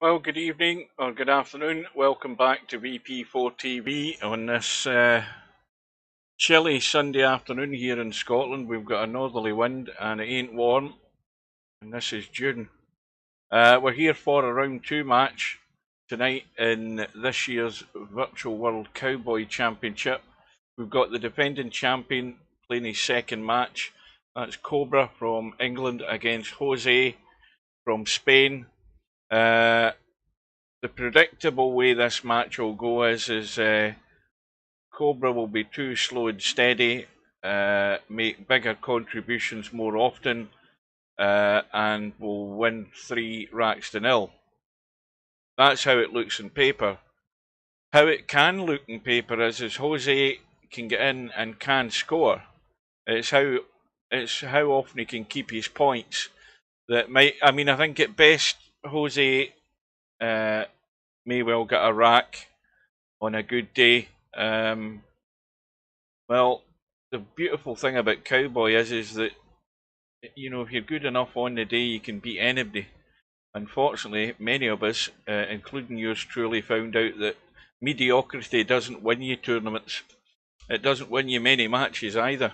Well, good evening or good afternoon. Welcome back to VP4TV on this chilly Sunday afternoon here in Scotland. We've got a northerly wind and it ain't warm, and this is June. We're here for a round 2 match tonight in this year's Virtual World Cowboy Championship. We've got the defending champion playing his second match. That's Cobra from England against Jose from Spain. The predictable way this match will go is Cobra will be too slow and steady, make bigger contributions more often, and will win 3-0. That's how it looks on paper. How it can look on paper is Jose can get in and can score. It's how often he can keep his points that might. I mean, I think at best Jose may well get a rack on a good day. Well, the beautiful thing about Cowboy is that if you're good enough on the day, you can beat anybody. Unfortunately, many of us, including yours truly, found out that mediocrity doesn't win you tournaments. It doesn't win you many matches either.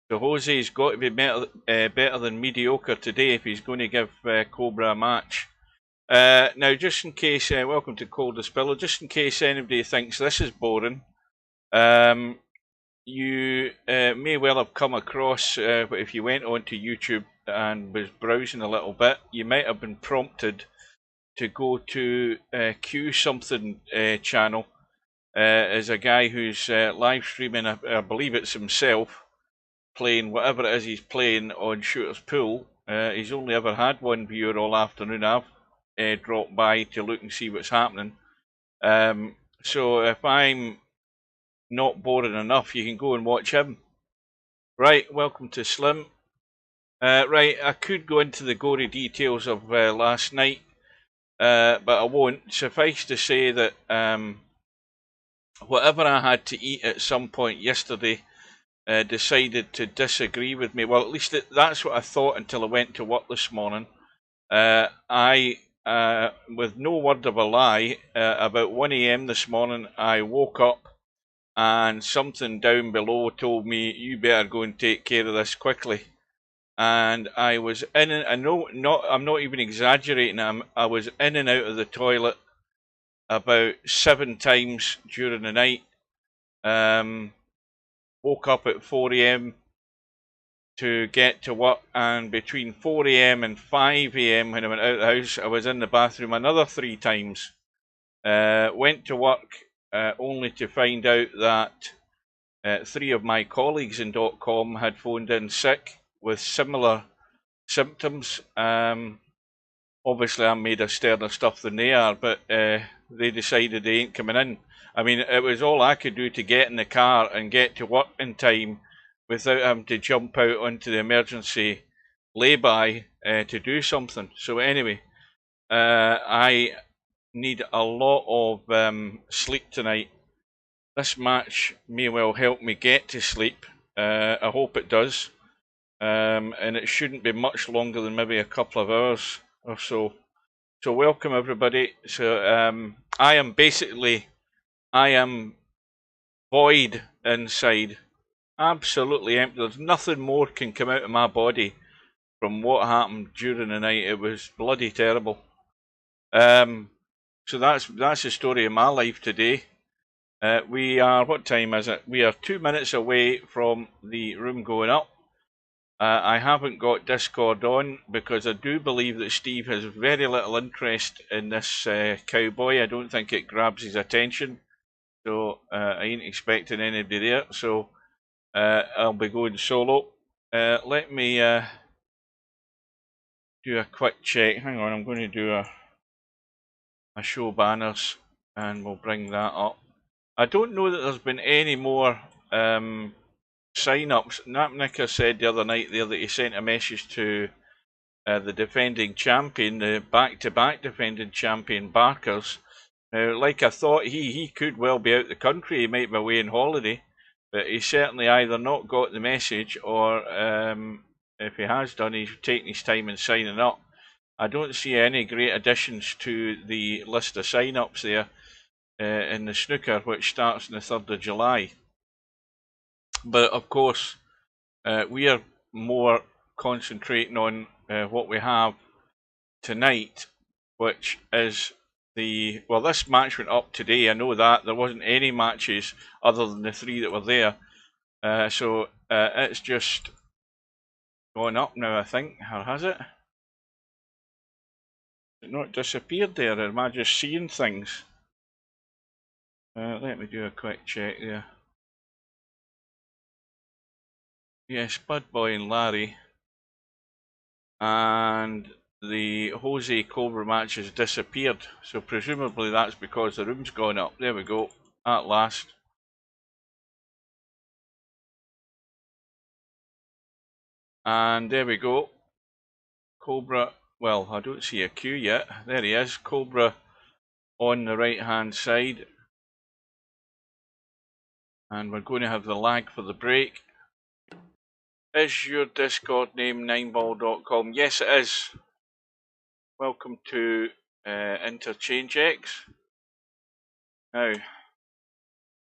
So Jose's got to be better than mediocre today if he's going to give Cobra a match. Now, just in case, welcome to Cold Spiller. Just in case anybody thinks this is boring, you may well have come across, if you went onto YouTube and was browsing a little bit, you might have been prompted to go to Q something channel. As a guy who's live streaming, I believe it's himself, playing whatever it is he's playing on Shooter's Pool. He's only ever had one viewer all afternoon. I've dropped by to look and see what's happening. So if I'm not boring enough, you can go and watch him. Right, welcome to Slim. Right, I could go into the gory details of last night, but I won't. Suffice to say that whatever I had to eat at some point yesterday decided to disagree with me. Well, at least that's what I thought until I went to work this morning. I, with no word of a lie, about 1 a.m. this morning, I woke up and something down below told me, you better go and take care of this quickly. And I was in and I'm not even exaggerating. I was in and out of the toilet about 7 times during the night. Woke up at 4 a.m. to get to work, and between 4 a.m. and 5 a.m. when I went out of the house, I was in the bathroom another 3 times. Went to work only to find out that 3 of my colleagues in .com had phoned in sick with similar symptoms. Obviously, I'm made of sterner stuff than they are, but they decided they ain't coming in. I mean, it was all I could do to get in the car and get to work in time without having to jump out onto the emergency lay-by to do something. So anyway, I need a lot of sleep tonight. This match may well help me get to sleep. I hope it does. And it shouldn't be much longer than maybe a couple of hours or so. So welcome everybody. So I am void inside, absolutely empty. There's nothing more can come out of my body from what happened during the night. It was bloody terrible. So that's the story of my life today. We are, what time is it? We are 2 minutes away from the room going up. I haven't got Discord on because I do believe that Steve has very little interest in this cowboy. I don't think it grabs his attention, so I ain't expecting anybody there. So I'll be going solo. Let me do a quick check. Hang on, I'm going to do a show banners, and we'll bring that up. I don't know that there's been any more sign-ups. Napnica said the other night there that he sent a message to the defending champion, the back-to-back defending champion Barkers. Now, like I thought, he could well be out the country. He might be away on holiday, but he's certainly either not got the message or if he has done, he's taken his time in signing up. I don't see any great additions to the list of sign-ups there in the snooker, which starts on the 3rd of July. But of course, we are more concentrating on what we have tonight, which is well, this match went up today. I know that there wasn't any matches other than the 3 that were there, so it's just gone up now, I think. Or has it? It not disappeared there, or am I just seeing things? Let me do a quick check there. Yes, Bud Boy and Larry. And the Jose Cobra match has disappeared, so presumably that's because the room's gone up. There we go, at last. And there we go. Cobra, well, I don't see a queue yet. There he is, Cobra on the right hand side. And we're going to have the lag for the break. Is your Discord name 9ball.com? Yes, it is. Welcome to Interchange X. Now,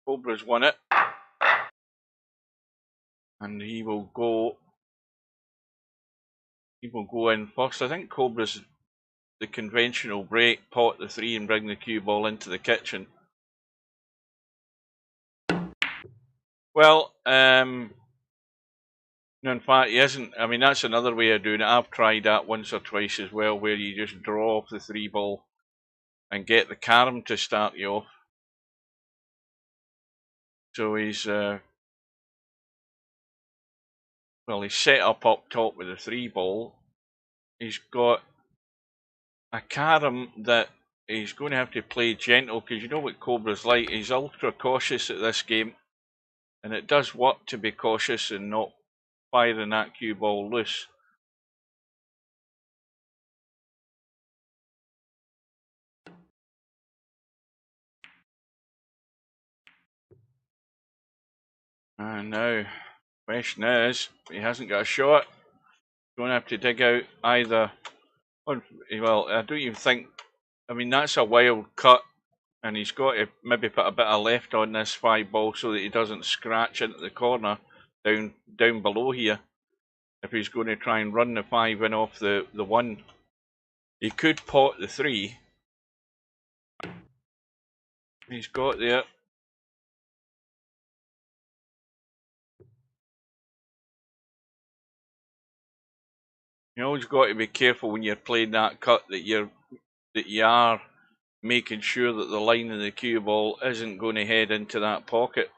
Cobra's won it. And he will go in first. I think Cobra's the conventional break, pot the 3 and bring the cue ball into the kitchen. Well, no, in fact, he isn't. I mean, that's another way of doing it. I've tried that once or twice as well, where you just draw off the 3 ball and get the carom to start you off. So he's he's set up top with the 3 ball. He's got a carom that he's going to have to play gentle, because you know what Cobra's like. He's ultra cautious at this game, and it does work to be cautious and not firing that cue ball loose. And now, question is, he hasn't got a shot. Going to have to dig out either. Well, I don't even think. I mean, that's a wild cut, and he's got to maybe put a bit of left on this 5 ball so that he doesn't scratch into the corner down below here. If he's going to try and run the 5 in off the 1, he could pot the 3. He's got there. You always got to be careful when you're playing that cut that you are making sure that the line of the cue ball isn't going to head into that pocket.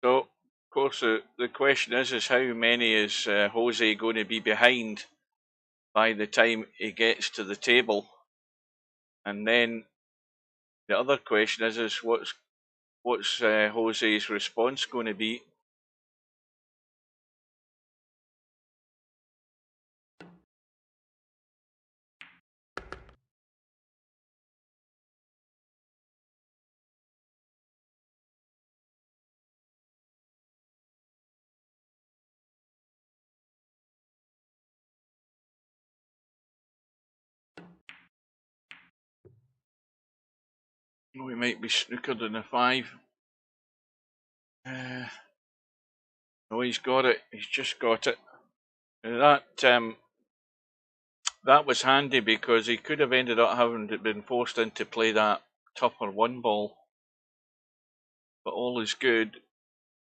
So, of course, the question is how many is Jose going to be behind by the time he gets to the table? And then the other question is what's Jose's response going to be? We might be snookered in the 5. No, he's got it. He's just got it. That was handy, because he could have ended up having been forced into play that tougher 1 ball. But all is good.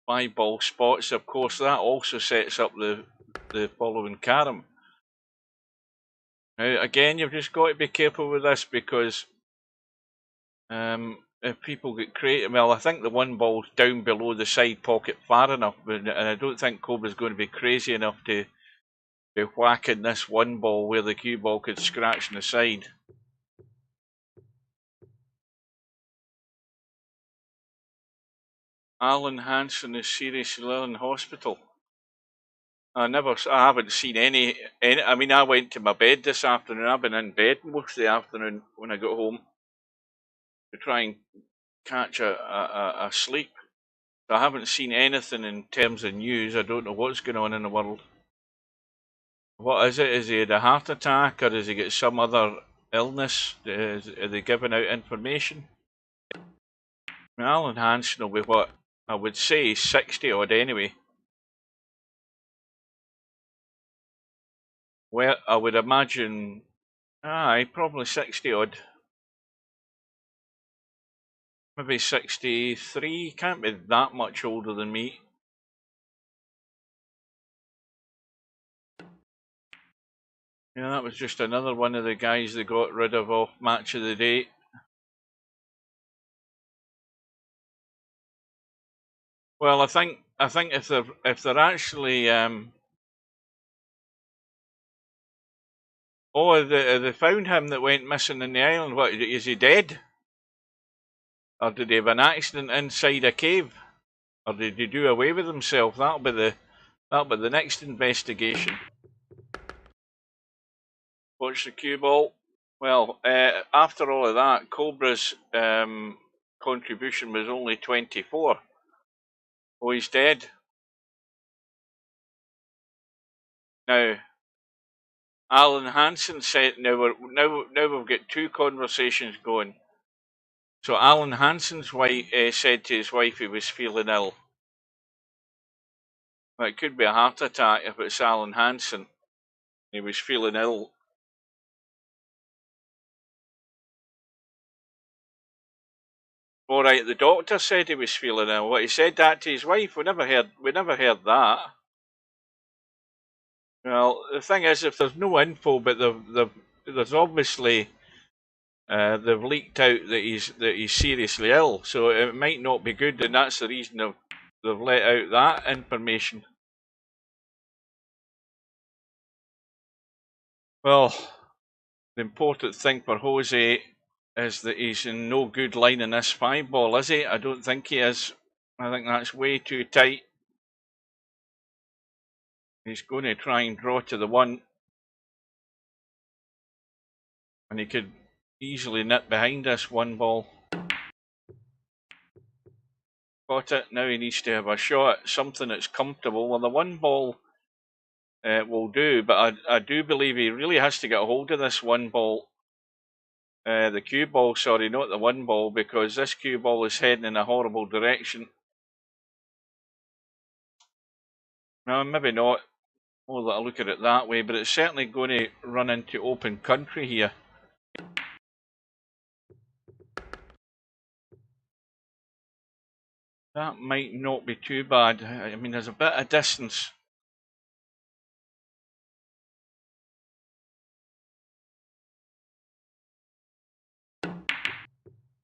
5 ball spots. Of course, that also sets up the following carom. Now, again, you've just got to be careful with this, because if people get creative, well, I think the 1 ball's down below the side pocket far enough, and I don't think Cobra's going to be crazy enough to be whacking this 1 ball where the cue ball could scratch on the side. Alan Hansen is seriously ill in hospital. I haven't seen any. I mean, I went to my bed this afternoon. I've been in bed most of the afternoon when I got home to try and catch a sleep. I haven't seen anything in terms of news. I don't know what's going on in the world. What is it? Is he had a heart attack, or has he got some other illness? Are they giving out information? Alan Hansen will be what I would say 60 odd anyway. Well, I would imagine, probably 60 odd. Maybe 63. Can't be that much older than me. Yeah, that was just another one of the guys they got rid of off Match of the Day. Well, I think if they're actually they found him that went missing in the island. What, is he dead? Or did he have an accident inside a cave? Or did he do away with himself? That'll be the next investigation. Watch the cue ball. Well, after all of that, Cobra's contribution was only 24. Oh, he's dead. Now, Alan Hansen said, now we've got two conversations going. So Alan Hansen's wife said to his wife he was feeling ill. Well, it could be a heart attack if it's Alan Hansen. He was feeling ill. All right, the doctor said he was feeling ill. What, he said that to his wife? We never heard that. Well, the thing is, if there's no info, but there's obviously they've leaked out that he's seriously ill, so it might not be good, and that's the reason they've let out that information. Well, the important thing for Jose is that he's in no good line in this 5-ball, is he? I don't think he is. I think that's way too tight. He's going to try and draw to the 1. And he could easily nip behind this 1-ball. Got it. Now he needs to have a shot, something that's comfortable. Well, the 1-ball will do, but I do believe he really has to get a hold of this 1-ball. The cue ball, sorry, not the 1-ball, because this cue ball is heading in a horrible direction. No, maybe not. We'll let a look at it that way, but it's certainly going to run into open country here. That might not be too bad. I mean, there's a bit of distance.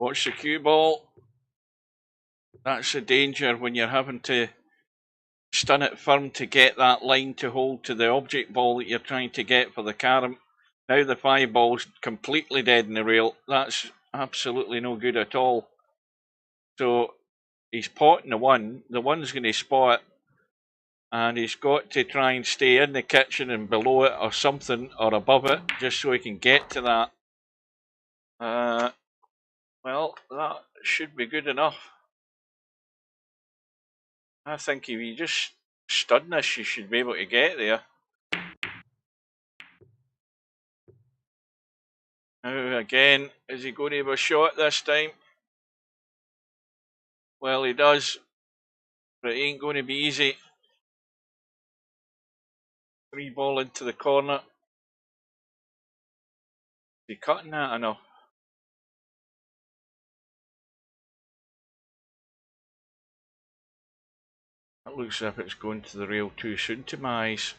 Watch the cue ball. That's the danger when you're having to stun it firm to get that line to hold to the object ball that you're trying to get for the carom. Now the 5-ball's completely dead in the rail. That's absolutely no good at all. So he's potting the 1. The 1's going to spot, and he's got to try and stay in the kitchen and below it or something, or above it, just so he can get to that. Well, that should be good enough. I think if you just stun this, you should be able to get there. Now again, is he going to have a shot this time? Well, he does, but it ain't going to be easy. 3-ball into the corner. Is he cutting that? I know. That looks as if it's going to the rail too soon to my eyes.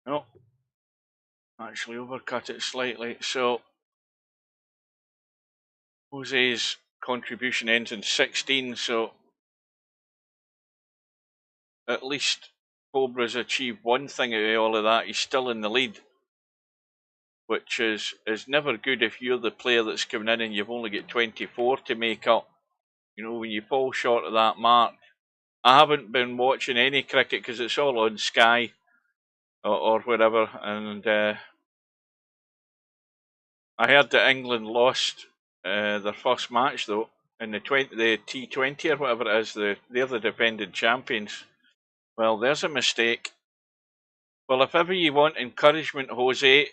No, actually overcut it slightly. So Jose's contribution ends in 16, so at least Cobra's achieved one thing out of all of that. He's still in the lead, which is never good if you're the player that's coming in and you've only got 24 to make up. You know, when you fall short of that mark. I haven't been watching any cricket because it's all on Sky or wherever, and I heard that England lost their first match though in the T20 or whatever it is. They're the defending champions. Well, there's a mistake. Well, if ever you want encouragement, Jose,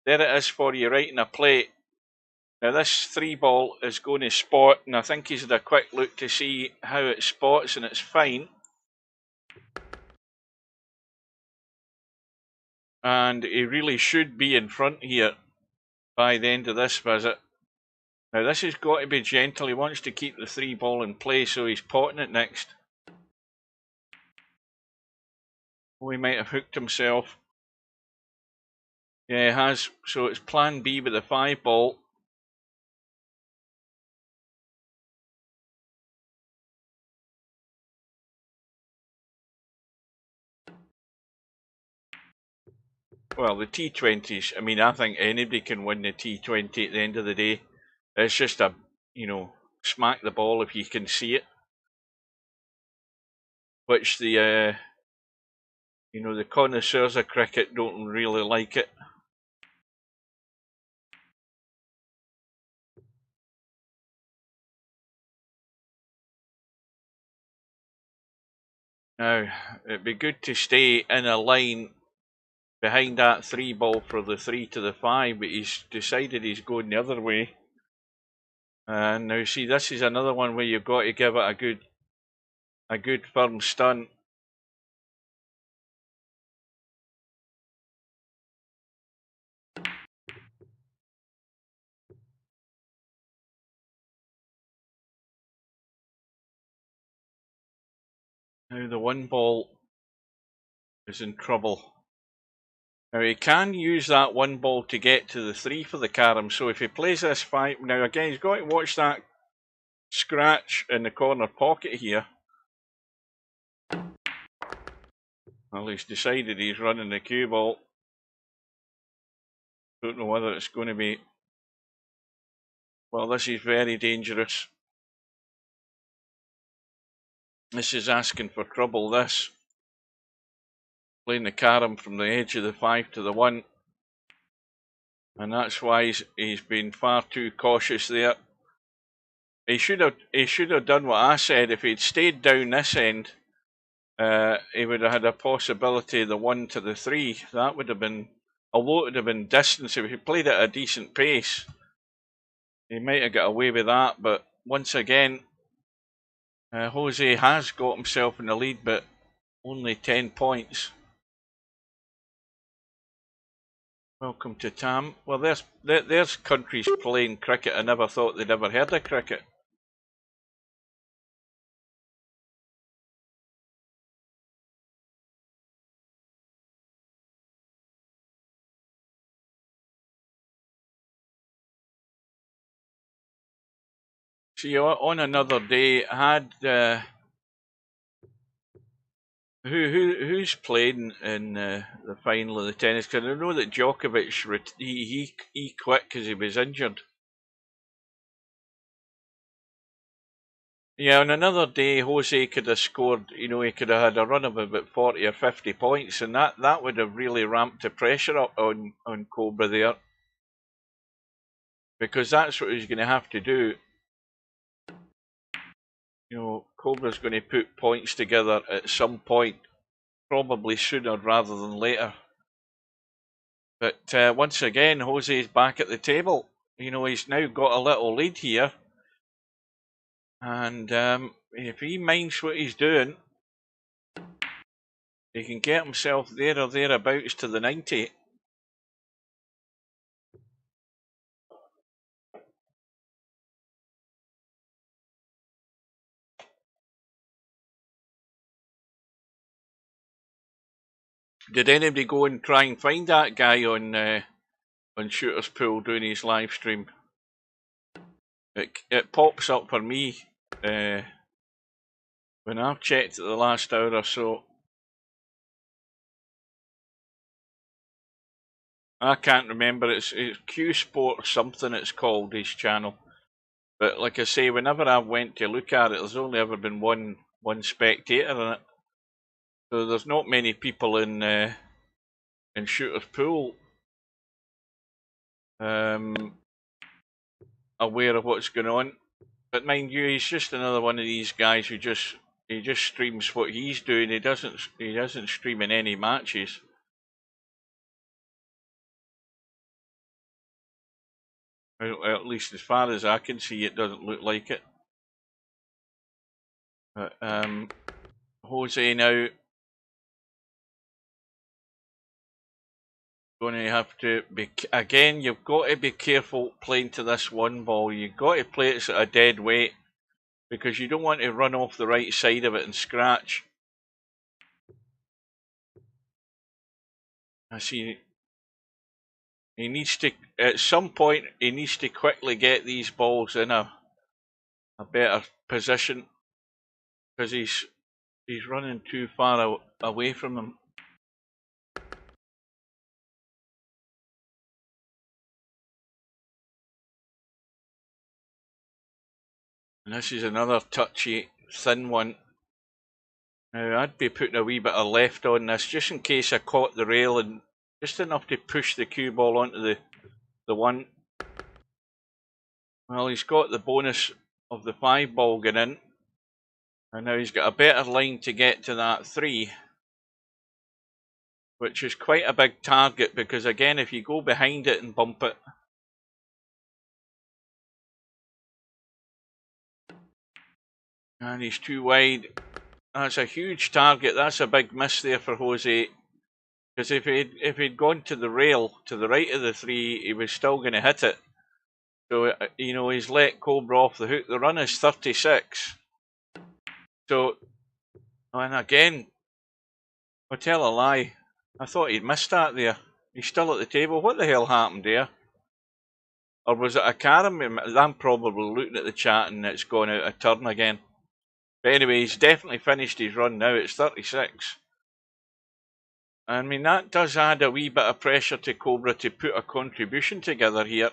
there it is for you right in a plate. Now this 3 ball is going to spot, and I think he's had a quick look to see how it spots, and it's fine. And he really should be in front here by the end of this visit. Now this has got to be gentle. He wants to keep the 3 ball in play, so he's potting it next. Oh, he might have hooked himself. Yeah, he has. So it's plan B with the 5 ball. Well, the T20s, I mean, I think anybody can win the T20 at the end of the day. It's just a, smack the ball if you can see it. Which the connoisseurs of cricket don't really like it. Now, it'd be good to stay in a line behind that 3 ball for the 3 to the 5, but he's decided he's going the other way. And now see, this is another one where you've got to give it a good firm stunt. Now the 1 ball is in trouble. Now he can use that 1 ball to get to the 3 for the carom, so if he plays this 5, now again he's got to watch that scratch in the corner pocket here. Well, he's decided he's running the cue ball. Don't know whether it's going to be... Well, this is very dangerous. This is asking for trouble, this. Playing the carom from the edge of the 5 to the 1. And that's why he's been far too cautious there. He should have done what I said. If he'd stayed down this end, he would have had a possibility of the 1 to the 3. That would have been, although it would have been distance, if he played at a decent pace, he might have got away with that. But once again, Jose has got himself in the lead, but only 10 points. Welcome to Tam. Well, there's countries playing cricket I never thought they'd ever heard of cricket. See, on another day, had who's playing in the final of the tennis? Because I know that Djokovic he quit because he was injured. Yeah, on another day, Jose could have scored. He could have had a run of about 40 or 50 points, and that would have really ramped the pressure up on Cobra there, because that's what he's going to have to do. Cobra's going to put points together at some point, probably sooner rather than later. But once again, Jose's back at the table. He's now got a little lead here. And if he minds what he's doing, he can get himself there or thereabouts to the 90. Did anybody go and try and find that guy on Shooter's Pool doing his live stream? It pops up for me when I've checked it the last hour or so. I can't remember. It's Q Sport something it's called, his channel. But like I say, whenever I went to look at it, there's only ever been one spectator in it. So there's not many people in Shooter's Pool aware of what's going on. But mind you, he's just another one of these guys who just streams what he's doing. He doesn't stream in any matches. Well, at least as far as I can see, it doesn't look like it. But Jose now going to have to be, again, you've got to be careful playing to this one ball. You've got to play it at a dead weight because you don't want to run off the right side of it and scratch. I see. He needs to, at some point, he needs to quickly get these balls in a better position because he's running too far away from them. And this is another touchy, thin one. Now, I'd be putting a wee bit of left on this just in case I caught the rail and just enough to push the cue ball onto the one. Well, he's got the bonus of the 5 ball going in. And now he's got a better line to get to that 3. Which is quite a big target because, again, if you go behind it and bump it. And he's too wide. That's a huge target. That's a big miss there for Jose. Because if he'd gone to the rail, to the right of the 3, he was still going to hit it. So, you know, he's let Cobra off the hook. The run is 36. So, and again, I'll tell a lie. I thought he'd missed that there. He's still at the table. What the hell happened there? Or was it a carom? I'm probably looking at the chat and it's gone out of turn again. But anyway, he's definitely finished his run now. It's 36. I mean, that does add a wee bit of pressure to Cobra to put a contribution together here.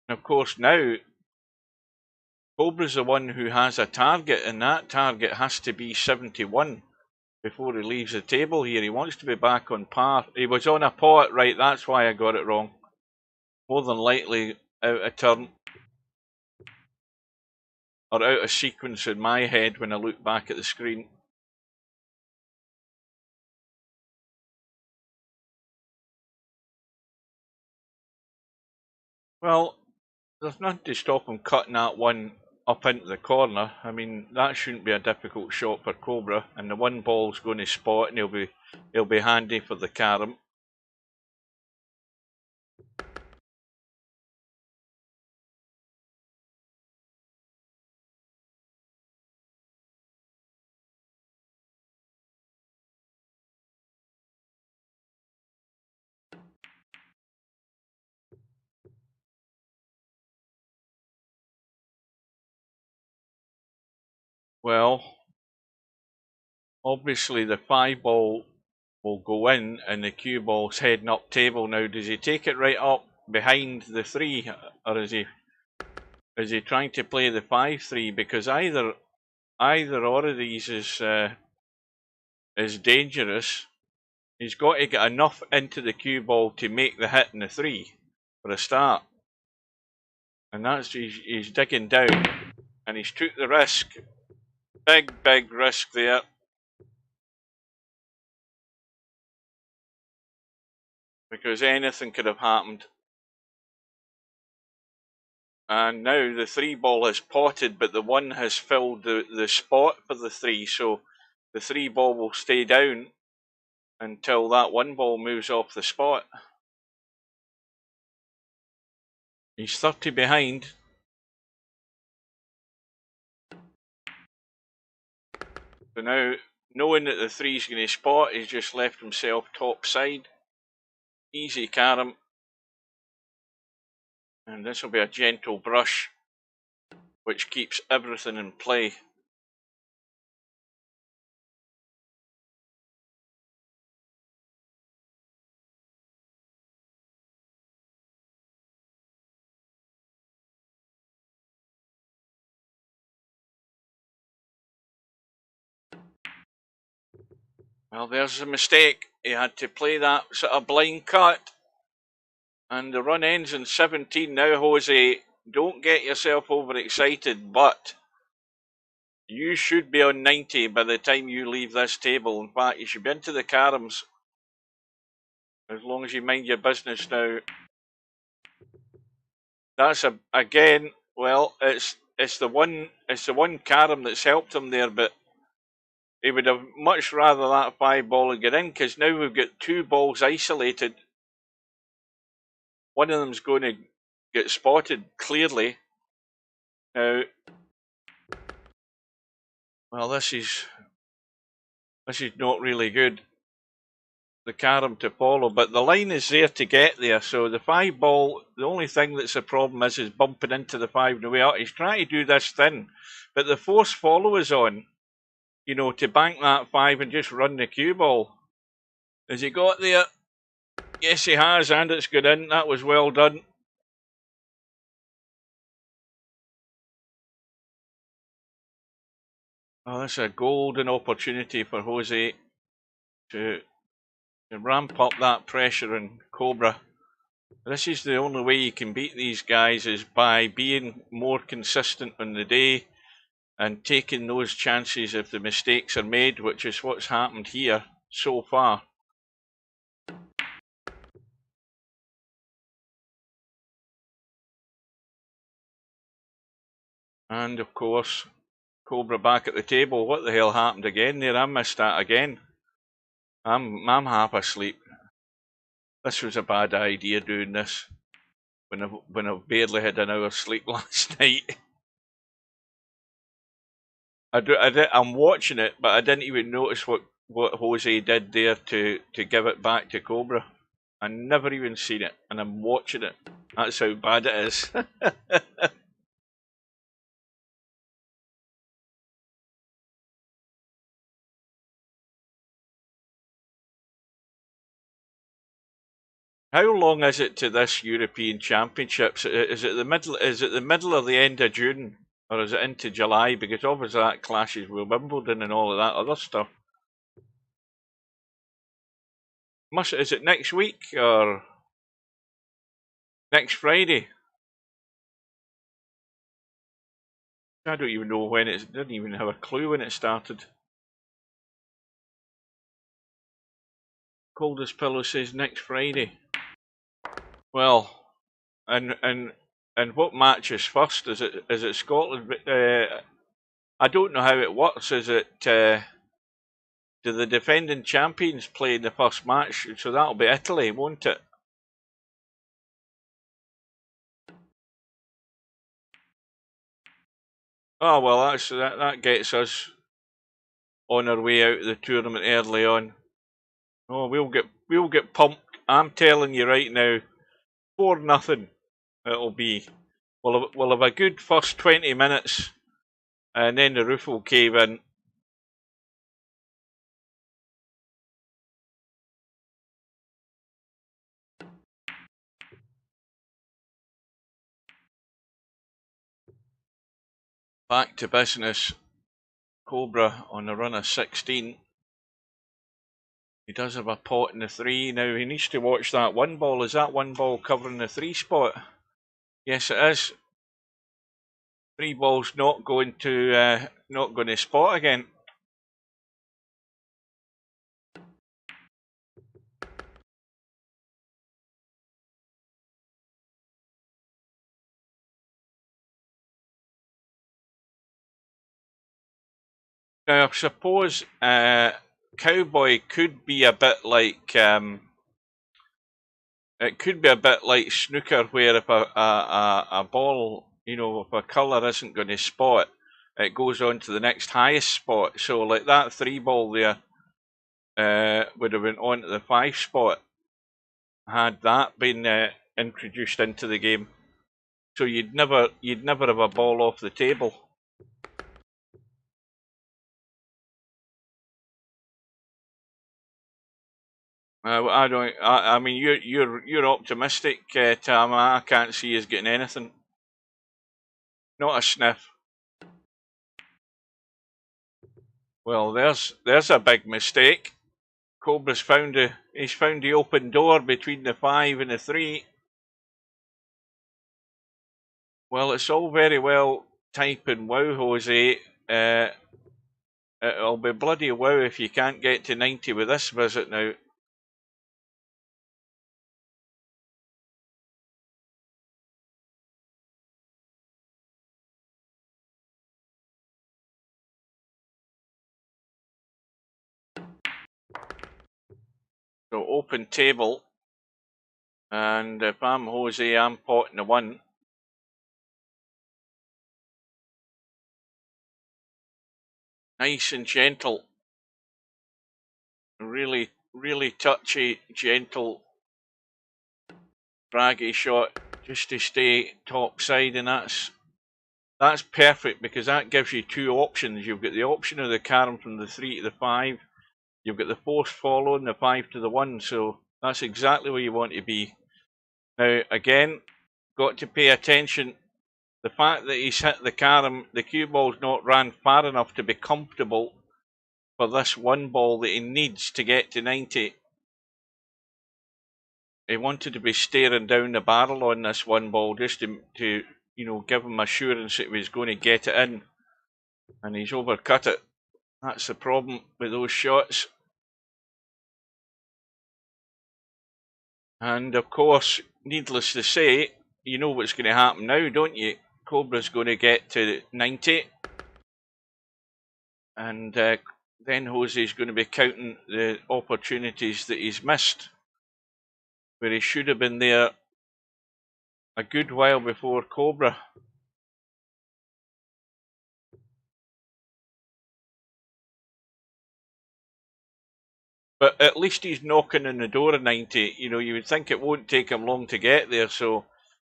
And of course, now, Cobra's the one who has a target, and that target has to be 71 before he leaves the table here. He wants to be back on par. He was on a pot, right, that's why I got it wrong. More than likely out of turn. Or out of sequence in my head when I look back at the screen. Well, there's nothing to stop him cutting that one up into the corner. I mean, that shouldn't be a difficult shot for Cobra, and the 1 ball's going to spot, and he'll be handy for the carom. Well, obviously the 5 ball will go in, and the cue ball's heading up table now. Does he take it right up behind the 3, or is he trying to play the 5-3? Because either or of these is dangerous. He's got to get enough into the cue ball to make the hit in the 3 for a start. And that's he's digging down, and he's took the risk. Big risk there. Because anything could have happened. And now the 3 ball has potted, but the 1 has filled the spot for the 3, so the 3 ball will stay down until that 1 ball moves off the spot. He's 30 behind. So now, knowing that the 3 is going to spot, he's just left himself top side. Easy carom. And this will be a gentle brush, which keeps everything in play. Well, there's a mistake. He had to play that sort of blind cut. And the run ends in 17 now, Jose. Don't get yourself overexcited, but you should be on 90 by the time you leave this table. In fact, you should be into the caroms. As long as you mind your business now. That's again, well, it's the one carom that's helped him there, but he would have much rather that 5 ball and get in, because now we've got 2 balls isolated. One of them's going to get spotted clearly. Now, well, this is not really good. The carom to follow, but the line is there to get there. So the 5 ball, the only thing that's a problem is bumping into the 5 the way out. He's trying to do this thin, but the force follow is on, you know, to bank that 5 and just run the cue ball. Has he got there? Yes, he has, and it's good in. That was well done. Oh, that's a golden opportunity for Jose to ramp up that pressure in Cobra. This is the only way you can beat these guys, is by being more consistent on the day and taking those chances if the mistakes are made, which is what's happened here so far. And of course, Cobra back at the table. What the hell happened again there? I missed that again. I'm half asleep. This was a bad idea doing this when I've barely had an hour's sleep last night. I'm watching it, but I didn't even notice what Jose did there to give it back to Cobra. I never even seen it, and I'm watching it. That's how bad it is. How long is it to this European Championships? Is it the middle? Is it the middle or the end of June, or is it into July? Because obviously that clashes with Wimbledon and all of that other stuff. Is it next week or next Friday? I don't even know when it. Didn't even have a clue when it started. Coldest Pillow says next Friday. Well, and what match is first? Is it Scotland? I don't know how it works. Is it? Do the defending champions play in the first match? So that'll be Italy, won't it? Oh well, that gets us on our way out of the tournament early on. Oh, we'll get pumped. I'm telling you right now, 4-0. It'll be. We'll have a good first 20 minutes, and then the roof will cave in. Back to business. Cobra on a run of 16. He does have a pot in the 3. Now he needs to watch that 1 ball. Is that 1 ball covering the 3 spot? Yes, it is. 3 balls not going to spot again. Now I suppose Cowboy could be a bit like it could be a bit like snooker, where if a ball, you know, if a colour isn't going to spot, it goes on to the next highest spot. So like that 3 ball there would have went on to the 5 spot had that been introduced into the game. So you'd never have a ball off the table. I don't. I mean, you're optimistic, Tam. I can't see us getting anything. Not a sniff. Well, there's a big mistake. Cobra's found the open door between the 5 and the 3. Well, it's all very well typing wow, Jose. It'll be bloody wow if you can't get to 90 with this visit now. So open table, and if I'm Jose, I'm potting the 1. Nice and gentle. Really, really touchy, gentle, braggy shot just to stay top side, and that's perfect because that gives you 2 options. You've got the option of the carom from the 3 to the 5. You've got the force follow and the 5 to the 1. So that's exactly where you want to be. Now, again, got to pay attention. The fact that he's hit the carom, the cue ball's not ran far enough to be comfortable for this 1 ball that he needs to get to 90. He wanted to be staring down the barrel on this 1 ball just to give him assurance that he was going to get it in. And he's overcut it. That's the problem with those shots. And of course, needless to say, you know what's going to happen now, don't you? Cobra's going to get to 90. And then Jose's going to be counting the opportunities that he's missed, where he should have been there a good while before Cobra. But at least he's knocking on the door of 90. You would think it won't take him long to get there, so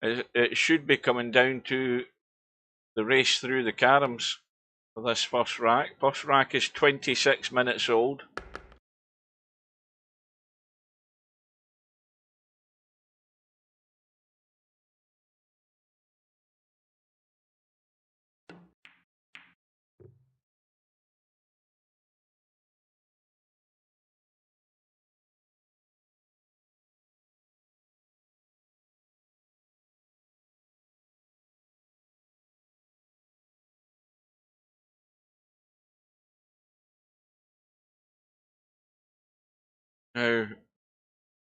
it should be coming down to the race through the caroms for this first rack. First rack is 26 minutes old. Now,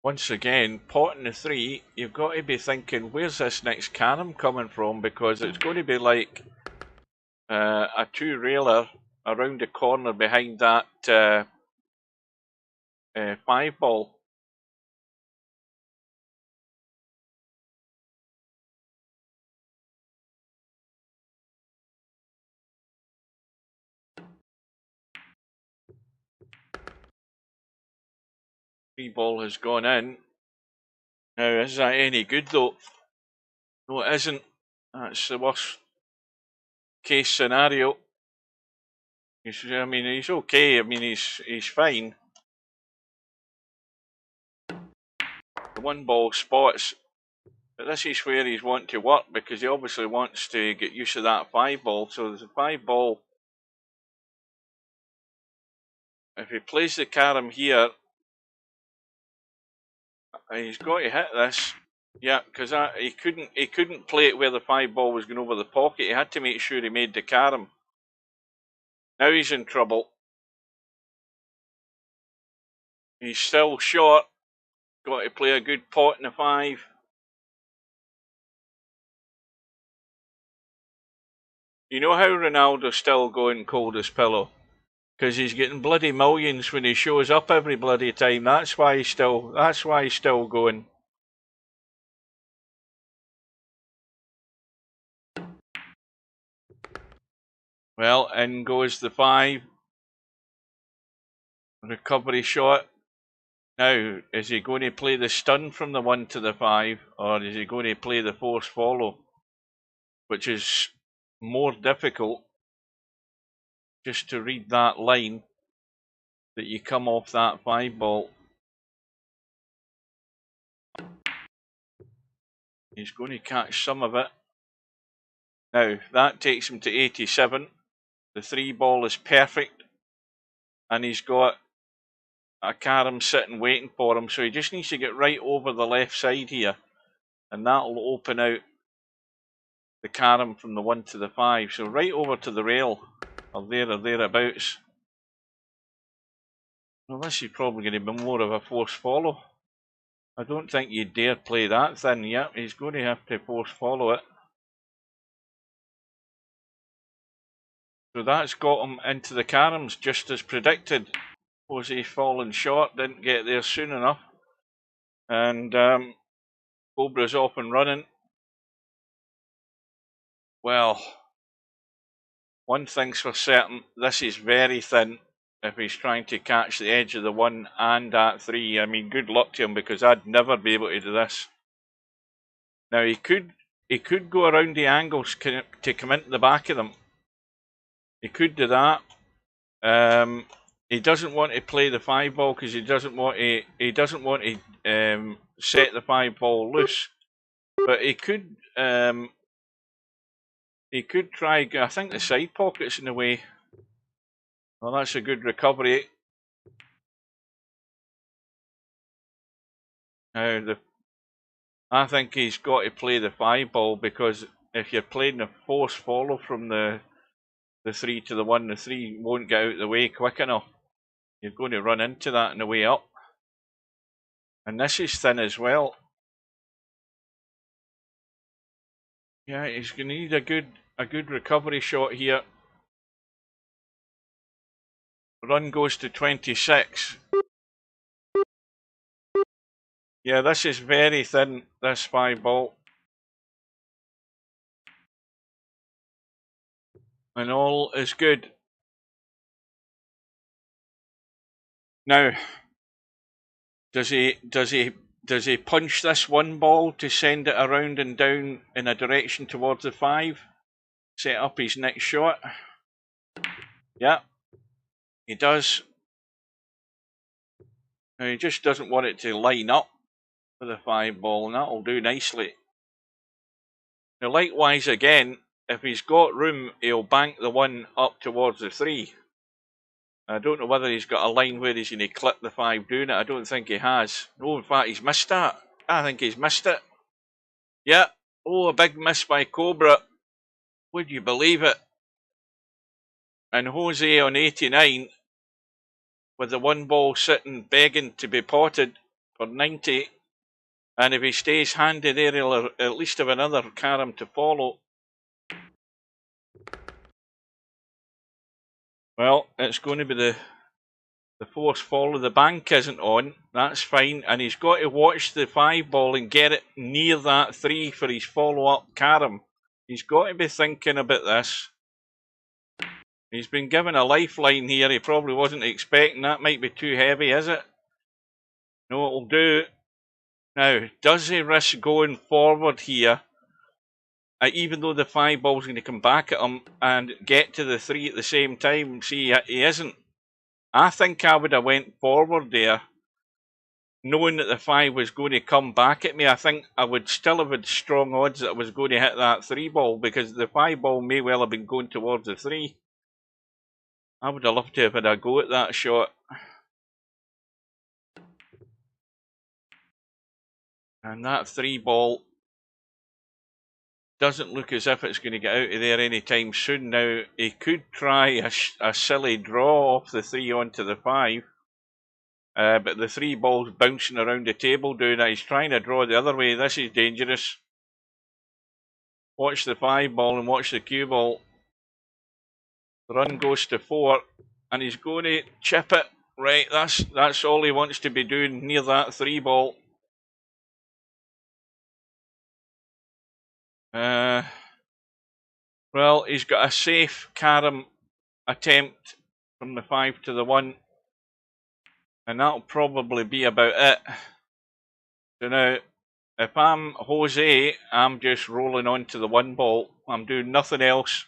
once again, potting the 3, you've got to be thinking, where's this next carom coming from? Because it's going to be like a 2-railer around the corner behind that 5 ball. Three ball has gone in. Now, is that any good though? No, it isn't. That's the worst case scenario. He's okay. He's fine. The 1 ball spots, but this is where he's wanting to work because he obviously wants to get used to that 5 ball. So there's a 5 ball. If he plays the carom here, he's got to hit this. Yeah, because he couldn't play it where the 5 ball was going over the pocket. He had to make sure he made the carom. Now he's in trouble. He's still short. Got to play a good pot in the 5. You know how Ronaldo's still going cold as pillow? Because he's getting bloody millions when he shows up every bloody time. That's why he's still going. Well, in goes the 5. Recovery shot. Now, is he going to play the stun from the 1 to the 5, or is he going to play the force follow, which is more difficult, just to read that line that you come off that 5 ball. He's going to catch some of it. Now, that takes him to 87. The 3 ball is perfect, and he's got a carom sitting waiting for him, so he just needs to get right over the left side here, and that'll open out the carom from the 1 to the 5. So right over to the rail, or thereabouts. Well, this is probably going to be more of a force follow. I don't think you dare play that thin. Yep, he's going to have to force follow it. So that's got him into the caroms just as predicted. Jose falling short, didn't get there soon enough. And Cobra's off and running. Well, one thing's for certain, this is very thin if he's trying to catch the edge of the 1 and at 3. I mean, good luck to him, because I'd never be able to do this. Now, he could go around the angles to come into the back of them. He could do that. He doesn't want to play the 5 ball because he doesn't want to set the 5 ball loose. But he could try. I think the side pocket's in the way. Well, that's a good recovery. Now I think he's got to play the 5 ball, because if you're playing a force follow from the 3 to the 1, the 3 won't get out of the way quick enough. You're going to run into that on the way up. And this is thin as well. Yeah, he's going to need a good recovery shot here. Run goes to 26. Yeah, this is very thin, this 5 ball. And all is good. Now, does he punch this 1 ball to send it around and down in a direction towards the 5? Set up his next shot. Yeah, he does. Now, he just doesn't want it to line up for the 5 ball, and that'll do nicely. Now, likewise again, if he's got room, he'll bank the 1 up towards the 3. I don't know whether he's got a line where he's going to clip the 5 doing it. I don't think he has. No, in fact, he's missed that. I think he's missed it. Yeah. Oh, a big miss by Cobra. Would you believe it? And Jose on 89, with the 1 ball sitting begging to be potted for 90. And if he stays handy there, he'll at least have another carom to follow. Well, it's going to be the force follow. The bank isn't on. That's fine. And he's got to watch the 5 ball and get it near that 3 for his follow-up carom. He's got to be thinking about this. He's been given a lifeline here. He probably wasn't expecting that. Might be too heavy, is it? No, it'll do. Now, does he risk going forward here? Even though the 5 ball's going to come back at him and get to the 3 at the same time. See, he isn't. I think I would have went forward there, knowing that the 5 was going to come back at me. I think I would still have had strong odds that I was going to hit that 3 ball, because the 5 ball may well have been going towards the 3. I would have loved to have had a go at that shot. And that 3 ball doesn't look as if it's going to get out of there anytime soon. Now, he could try a silly draw off the 3 onto the 5. But the 3 ball's bouncing around the table doing that. He's trying to draw the other way. This is dangerous. Watch the 5 ball and watch the cue ball. The run goes to 4. And he's going to chip it. Right, that's all he wants to be doing near that 3 ball. Well, he's got a safe carom attempt from the 5 to the 1. And that'll probably be about it. So now, if I'm Jose, I'm just rolling on to the 1 ball. I'm doing nothing else.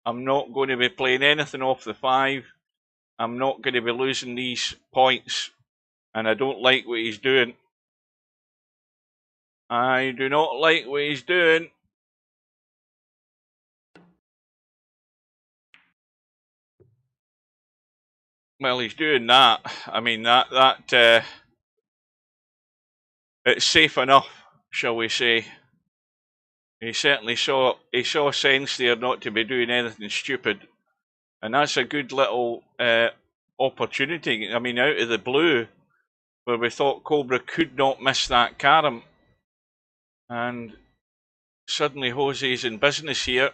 I'm not going to be playing anything off the 5. I'm not going to be losing these points. And I don't like what he's doing. I do not like what he's doing. Well, he's doing that. I mean, it's safe enough, shall we say. He certainly saw sense there not to be doing anything stupid. And that's a good little opportunity. I mean, out of the blue, where we thought Cobra could not miss that carom. And suddenly Jose's in business here.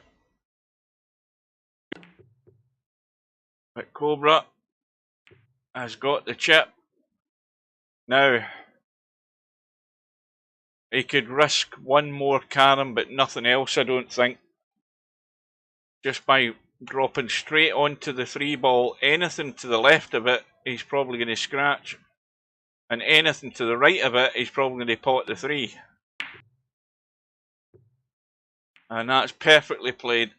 But Cobra has got the chip. Now, he could risk one more carom, but nothing else, I don't think. Just by dropping straight onto the 3-ball, anything to the left of it, he's probably going to scratch. And anything to the right of it, he's probably going to pot the 3. And that's perfectly played.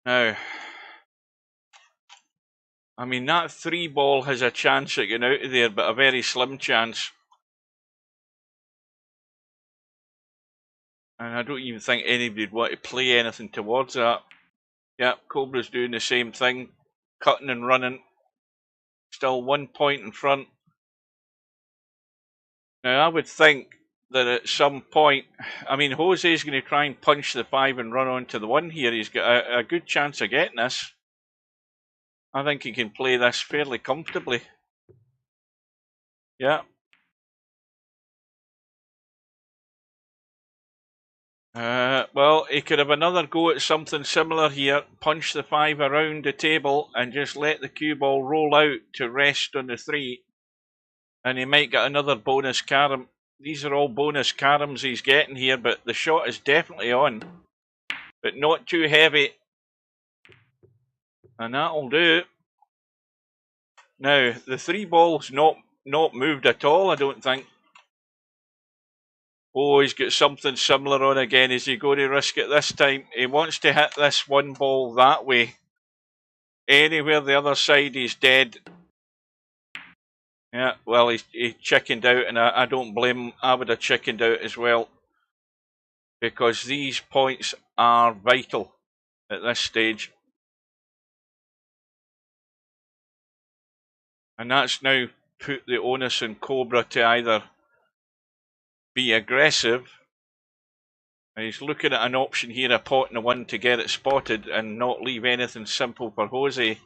Now, I mean, that 3-ball has a chance at getting out of there, but a very slim chance. And I don't even think anybody would want to play anything towards that. Yeah, Cobra's doing the same thing, cutting and running. Still 1 point in front. Now, I would think that at some point, I mean, Jose's going to try and punch the 5 and run on to the 1 here. He's got a good chance of getting this. I think he can play this fairly comfortably. Yeah. Well, he could have another go at something similar here. Punch the 5 around the table and just let the cue ball roll out to rest on the 3. And he might get another bonus carom. These are all bonus caroms he's getting here, but the shot is definitely on. But not too heavy. And that'll do. Now, the 3-ball's not moved at all, I don't think. Oh, he's got something similar on again. Is he going to risk it this time? He wants to hit this 1 ball that way. Anywhere the other side, he's dead. Yeah, well, he chickened out, and I don't blame him. I would have chickened out as well. Because these points are vital at this stage. And that's now put the onus on Cobra to either be aggressive. And he's looking at an option here, a pot and a 1 to get it spotted and not leave anything simple for Jose,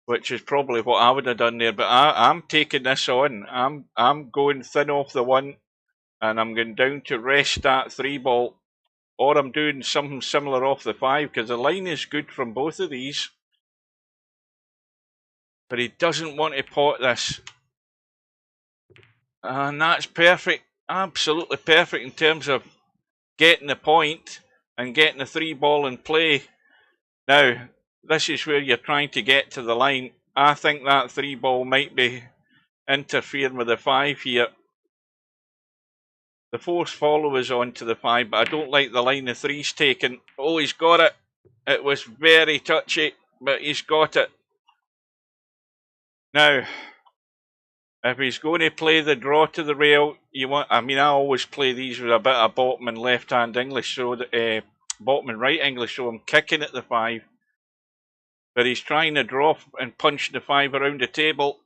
which is probably what I would have done there. But I'm taking this on. I'm going thin off the 1, and I'm going down to rest that 3-ball, or I'm doing something similar off the 5, because the line is good from both of these. But he doesn't want to pot this. And that's perfect. Absolutely perfect in terms of getting the point and getting the 3-ball in play. Now, this is where you're trying to get to the line. I think that 3-ball might be interfering with the 5 here. The force follow is on to the 5, but I don't like the line the 3's taken. Oh, he's got it. It was very touchy, but he's got it. Now, if he's going to play the draw to the rail, I always play these with a bit of bottom and left-hand English, so bottom and right English, so I'm kicking at the 5. But he's trying to draw and punch the 5 around the table,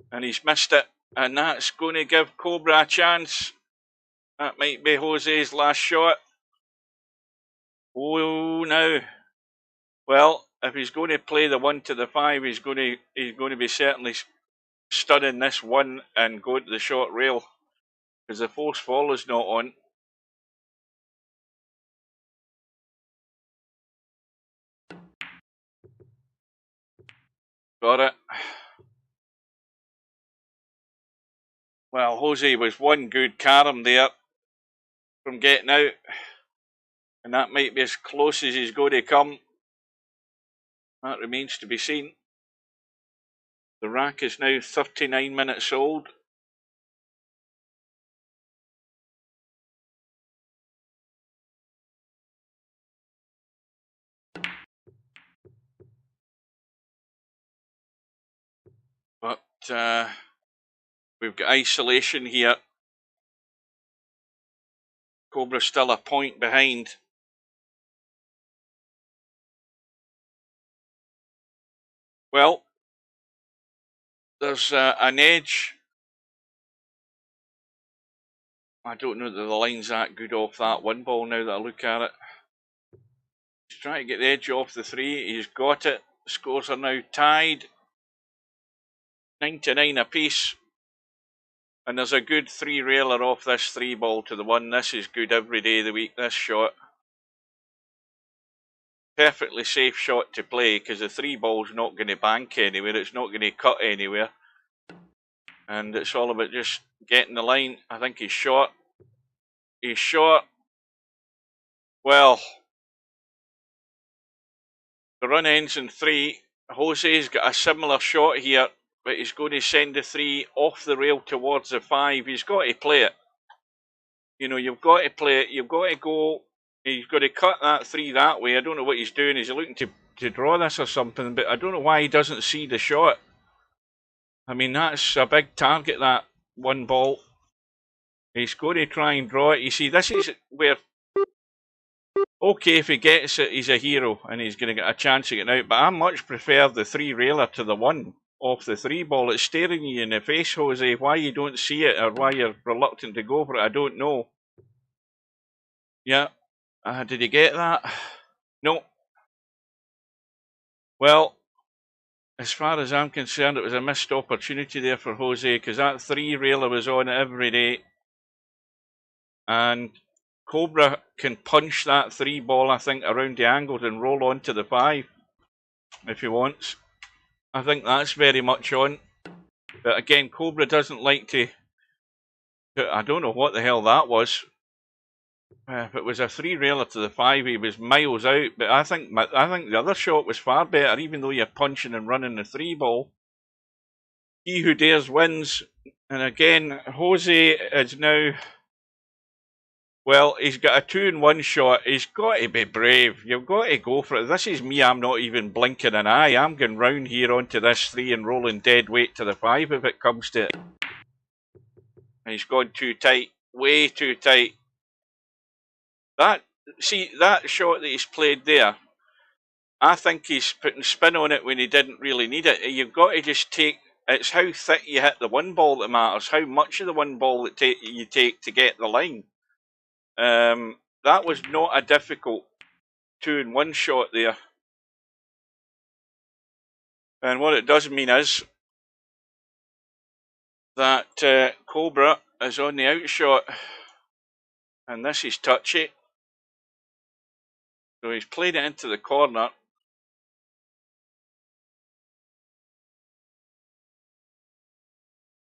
and he's missed it. And that's going to give Cobra a chance. That might be Jose's last shot. Oh, now. Well, if he's going to play the 1 to the 5, he's going to be certainly stunning this 1 and go to the short rail, because the force follow is not on. Got it. Well, Jose was 1 good carom there from getting out, and that might be as close as he's going to come. That remains to be seen. The rack is now 39 minutes old. But we've got isolation here. Cobra's still a point behind. Well, there's an edge. I don't know that the line's that good off that one ball now that I look at it. He's trying to get the edge off the 3. He's got it. Scores are now tied. 9-9 apiece. And there's a good 3-railer off this 3 ball to the 1. This is good every day of the week, this shot. Perfectly safe shot to play because the 3 ball's not going to bank anywhere. It's not going to cut anywhere. And it's all about just getting the line. I think he's shot. He's shot. Well, the run ends in 3. Jose's got a similar shot here, but he's going to send the 3 off the rail towards the 5. He's got to play it. You know, you've got to play it. You've got to go. He's got to cut that 3 that way. I don't know what he's doing. He's looking to draw this or something, but I don't know why he doesn't see the shot. I mean, that's a big target, that 1 ball. He's going to try and draw it. You see, this is where, okay, if he gets it, he's a hero and he's going to get a chance of getting out. But I much prefer the 3-railer to the 1 off the 3 ball. It's staring you in the face, Jose. Why you don't see it or why you're reluctant to go for it, I don't know. Yeah. Did he get that? No. Well, as far as I'm concerned, it was a missed opportunity there for Jose because that 3-railer was on every day. And Cobra can punch that 3 ball, I think, around the angles and roll on to the 5 if he wants. I think that's very much on. But again, Cobra doesn't like to... I don't know what the hell that was. If it was a 3-railer to the 5, he was miles out. But I think the other shot was far better, even though you're punching and running the 3 ball. He who dares wins. And again, Jose is now... Well, he's got a 2-in-1 shot. He's got to be brave. You've got to go for it. This is me. I'm not even blinking an eye. I'm going round here onto this 3 and rolling dead weight to the 5 if it comes to it. And he's gone too tight. Way too tight. That shot that he's played there, I think he's putting spin on it when he didn't really need it. You've got to just take... It's how thick you hit the 1 ball that matters. How much of the 1 ball that you take to get the line. That was not a difficult 2-in-1 shot there. And what it does mean is that Cobra is on the outshot. And this is touchy. So he's played it into the corner.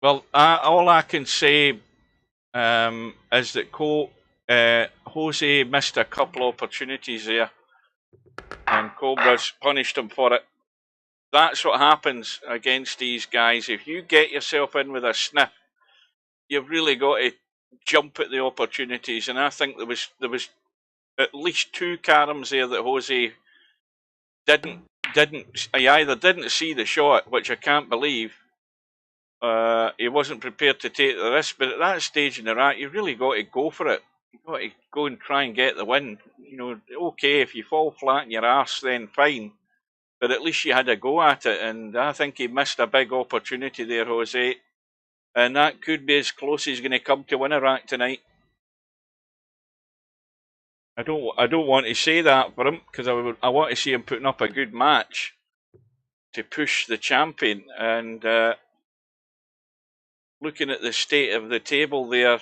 Well, all I can say is that Jose missed a couple opportunities there. And Cobra's punished him for it. That's what happens against these guys. If you get yourself in with a sniff, you've really got to jump at the opportunities. And I think there was at least 2 caroms there that Jose he either didn't see the shot, which I can't believe. He wasn't prepared to take the risk, but at that stage in the rack, you really got to go for it. You've got to go and try and get the win. You know, okay, if you fall flat in your arse, then fine. But at least you had a go at it, and I think he missed a big opportunity there, Jose. And that could be as close as he's going to come to win a rack tonight. I don't want to say that for him, because I want to see him putting up a good match to push the champion. And looking at the state of the table there,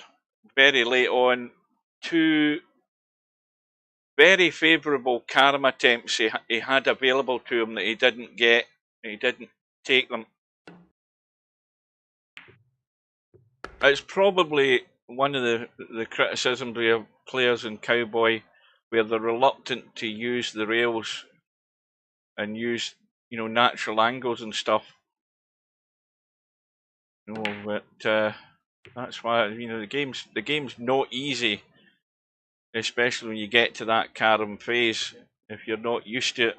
very late on, 2 very favourable carom attempts he had available to him that he didn't get. He didn't take them. It's probably one of the criticisms we have players in Cowboy, where they're reluctant to use the rails and use, you know, natural angles and stuff. You know, but that's why, you know, the game's not easy, especially when you get to that carom phase if you're not used to it.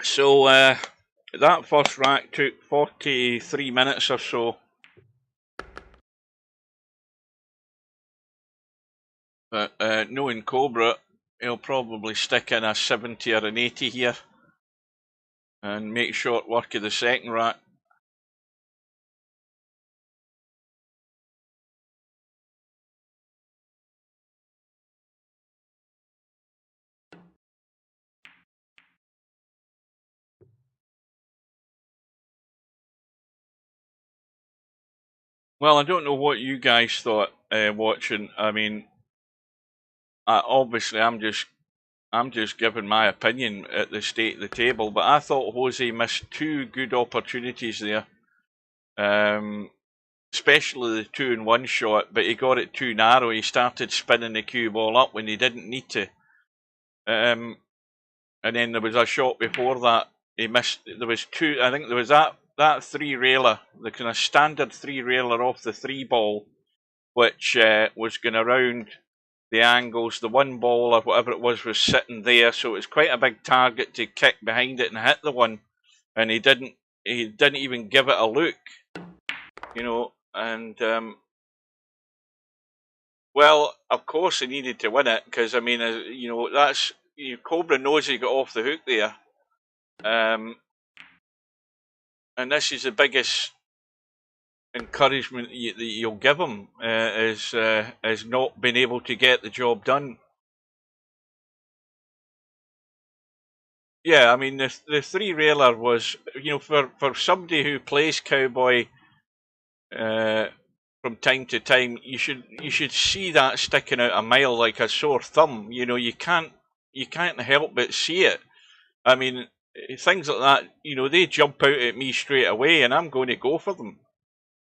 So that first rack took 43 minutes or so. But knowing Cobra, he'll probably stick in a 70 or an 80 here and make short work of the second rack. Well, I don't know what you guys thought watching. I mean, obviously, I'm just giving my opinion at the state of the table, but I thought Jose missed two good opportunities there, especially the 2-in-1 shot. But he got it too narrow. He started spinning the cue ball up when he didn't need to. And then there was a shot before that he missed. There was two. I think there was that three railer, the kind of standard three railer off the three ball, which was going around the angles. The one ball or whatever it was sitting there, so it was quite a big target to kick behind it and hit the one. And he didn't even give it a look, you know. And well, of course he needed to win it because I mean, you know, that's Cobra knows he got off the hook there. And this is the biggest encouragement that you'll give him is not being able to get the job done. Yeah, I mean the three railer was, you know, for somebody who plays cowboy from time to time, you should see that sticking out a mile like a sore thumb. You know, you can't help but see it. I mean, things like that, you know, they jump out at me straight away, and I'm going to go for them.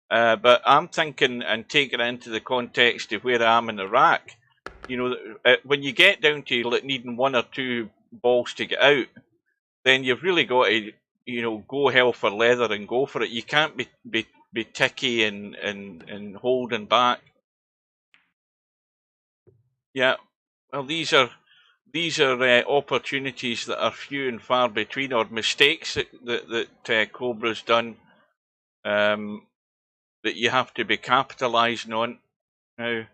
But I'm thinking and taking it into the context of where I am in the rack. You know, when you get down to needing one or two balls to get out, then you've really got to, you know, go hell for leather and go for it. You can't be ticky and holding back. Yeah, well, these are opportunities that are few and far between, or mistakes that Cobra's done. That you have to be capitalising on. Now,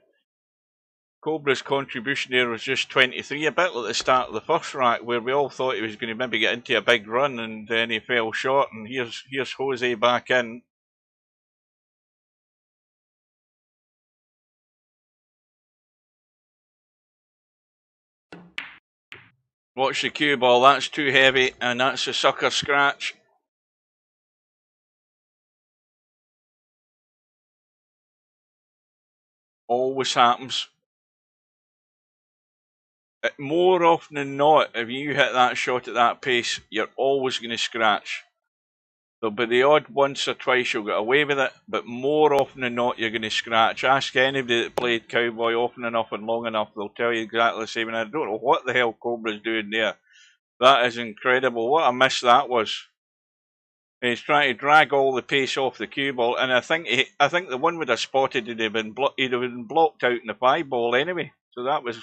Cobra's contribution there was just 23, a bit like the start of the first rack, where we all thought he was going to maybe get into a big run, and then he fell short. And here's Jose back in. Watch the cue ball. That's too heavy, and that's a sucker scratch. Always happens. More often than not, if you hit that shot at that pace, you're always going to scratch. There'll be the odd once or twice you'll get away with it, but more often than not, you're going to scratch. Ask anybody that played cowboy often enough and long enough, they'll tell you exactly the same. And I don't know what the hell Cobra's doing there. That is incredible. What a miss that was. He's trying to drag all the pace off the cue ball, and I think the one would have spotted he'd have been blocked out in the 5 ball anyway. So that was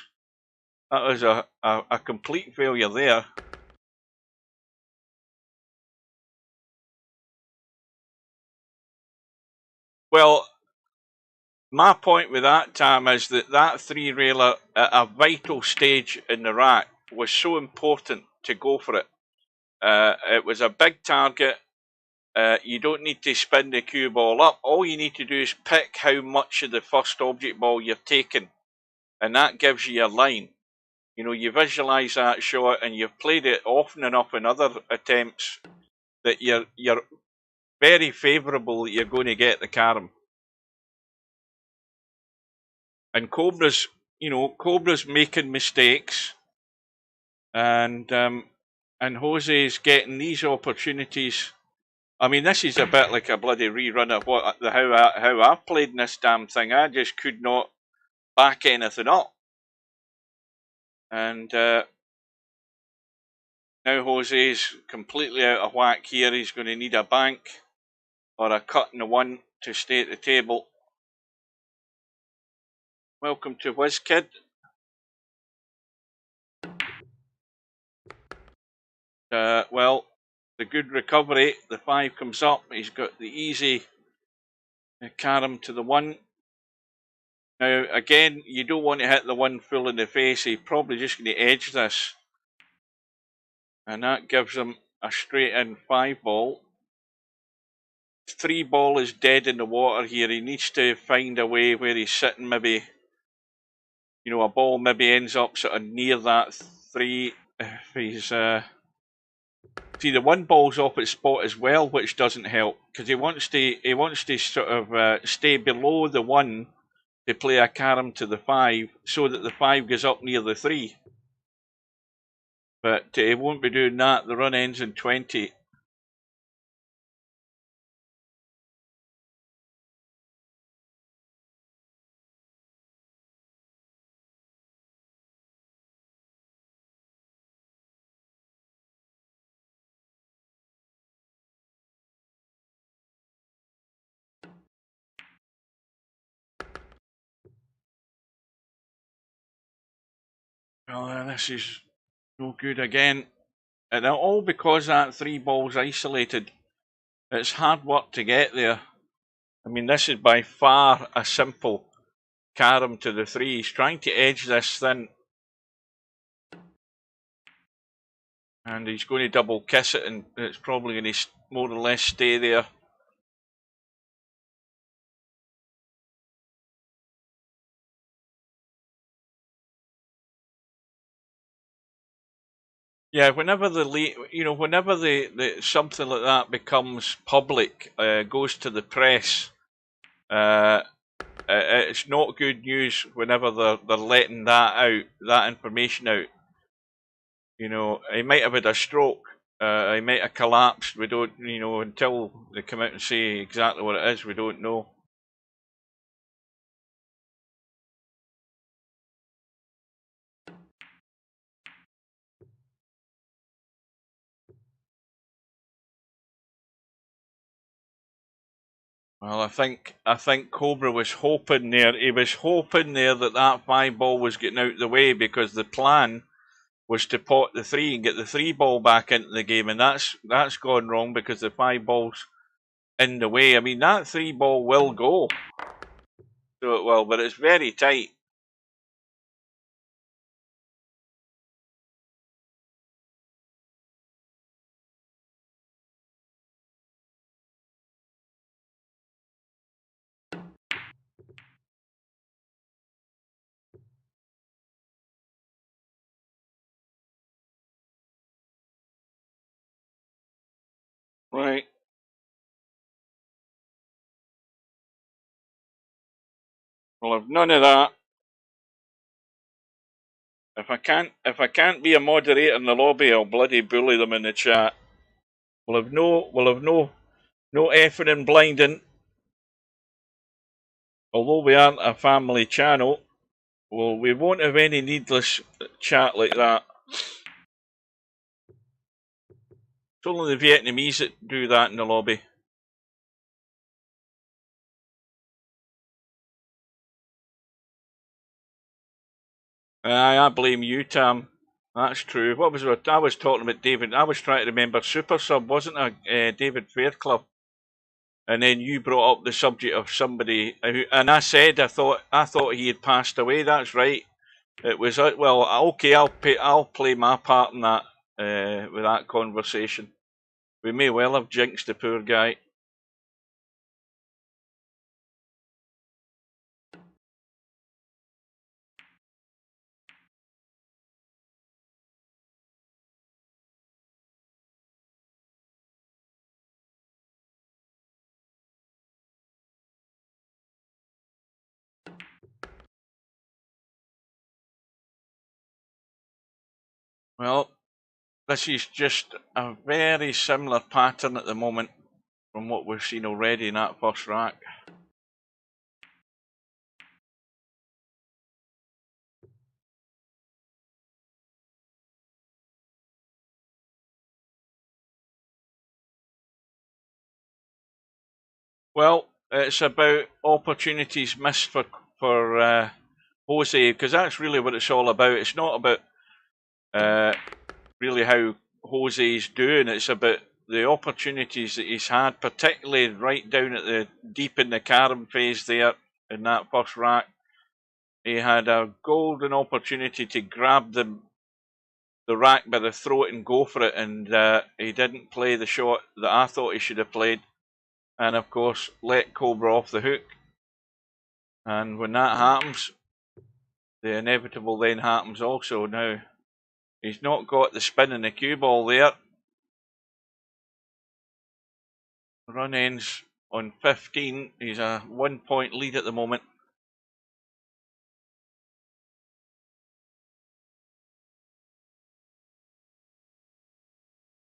a complete failure there. Well, my point with that, Tam, is that three railer at a vital stage in the rack was so important to go for it. It was a big target. You don't need to spin the cue ball up. All you need to do is pick how much of the first object ball you're taking, and that gives you your line. You know, you visualise that shot, and you've played it often enough in other attempts that you're very favourable that you're going to get the carom. And Cobra's making mistakes, and Jose's getting these opportunities. I mean, this is a bit like a bloody rerun of how I've played in this damn thing. I just could not back anything up, and now Jose's completely out of whack here. He's going to need a bank or a cut in the one to stay at the table. Welcome to WizKid. Well, the good recovery. The 5 comes up. He's got the easy carom to the 1. Now, again, you don't want to hit the one full in the face. He's probably just going to edge this. And that gives him a straight in 5 ball. 3 ball is dead in the water here. He needs to find a way where he's sitting, maybe, you know, a ball maybe ends up sort of near that 3. If he's, see, the 1 ball's off its spot as well, which doesn't help, because he wants to sort of stay below the 1 to play a carom to the 5, so that the 5 goes up near the 3. But he won't be doing that. The run ends in 20. Oh, this is no good again. And all because that 3 ball's isolated. It's hard work to get there. I mean, this is by far a simple carom to the 3. He's trying to edge this thin. And he's going to double kiss it, and it's probably going to more or less stay there. Yeah, whenever whenever the something like that becomes public, goes to the press, it's not good news whenever they're letting that out, that information out. You know, he might have had a stroke, he might have collapsed. We don't, you know, until they come out and say exactly what it is, we don't know. Well, I think Cobra was hoping there. He was hoping there that 5 ball was getting out of the way, because the plan was to pot the 3 and get the 3 ball back into the game, and that's gone wrong because the 5 ball's in the way. I mean, that 3 ball will go, so it will, but it's very tight. Right. Well, I've none of that. If I can't be a moderator in the lobby, I'll bloody bully them in the chat. We'll have no effing and blinding. Although we aren't a family channel, well, we won't have any needless chat like that. It's only the Vietnamese that do that in the lobby. I blame you, Tam. That's true. What was it? I was talking about David. I was trying to remember Super Sub, wasn't I? David Fairclough. And then you brought up the subject of somebody, and I said I thought he had passed away. That's right. It was well. Okay, I'll play my part in that with that conversation. We may well have jinxed the poor guy. Well, this is just a very similar pattern at the moment from what we've seen already in that first rack. Well, it's about opportunities missed for Jose, because that's really what it's all about. It's not about really how Jose's doing. It's about the opportunities that he's had, particularly right down at the deep in the carom phase there in that first rack. he had a golden opportunity to grab the rack by the throat and go for it, and he didn't play the shot that I thought he should have played, and of course let Cobra off the hook. And when that happens, the inevitable then happens also. Now, he's not got the spin in the cue ball there. Run ends on 15. He's a 1 point lead at the moment.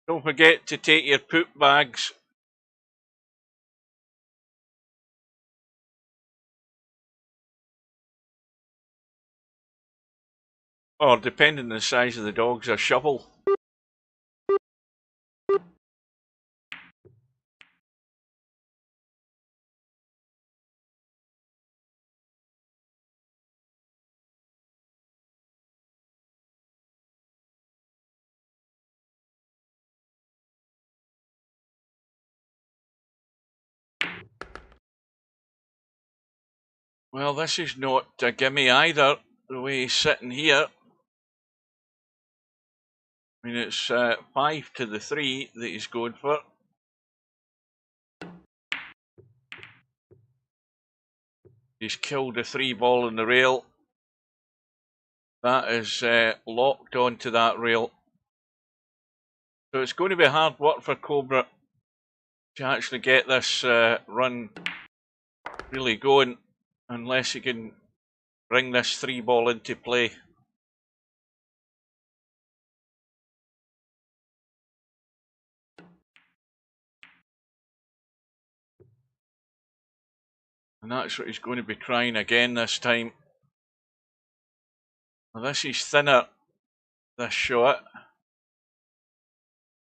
Don't forget to take your poop bags. Or depending on the size of the dogs, a shovel. Well, this is not a gimme either, the way he's sitting here. I mean, it's 5 to the 3 that he's going for. He's killed the 3 ball in the rail. That is locked onto that rail. So it's going to be hard work for Cobra to actually get this run really going, unless he can bring this 3 ball into play. And that's what he's going to be trying again this time. Now this is thinner, this shot.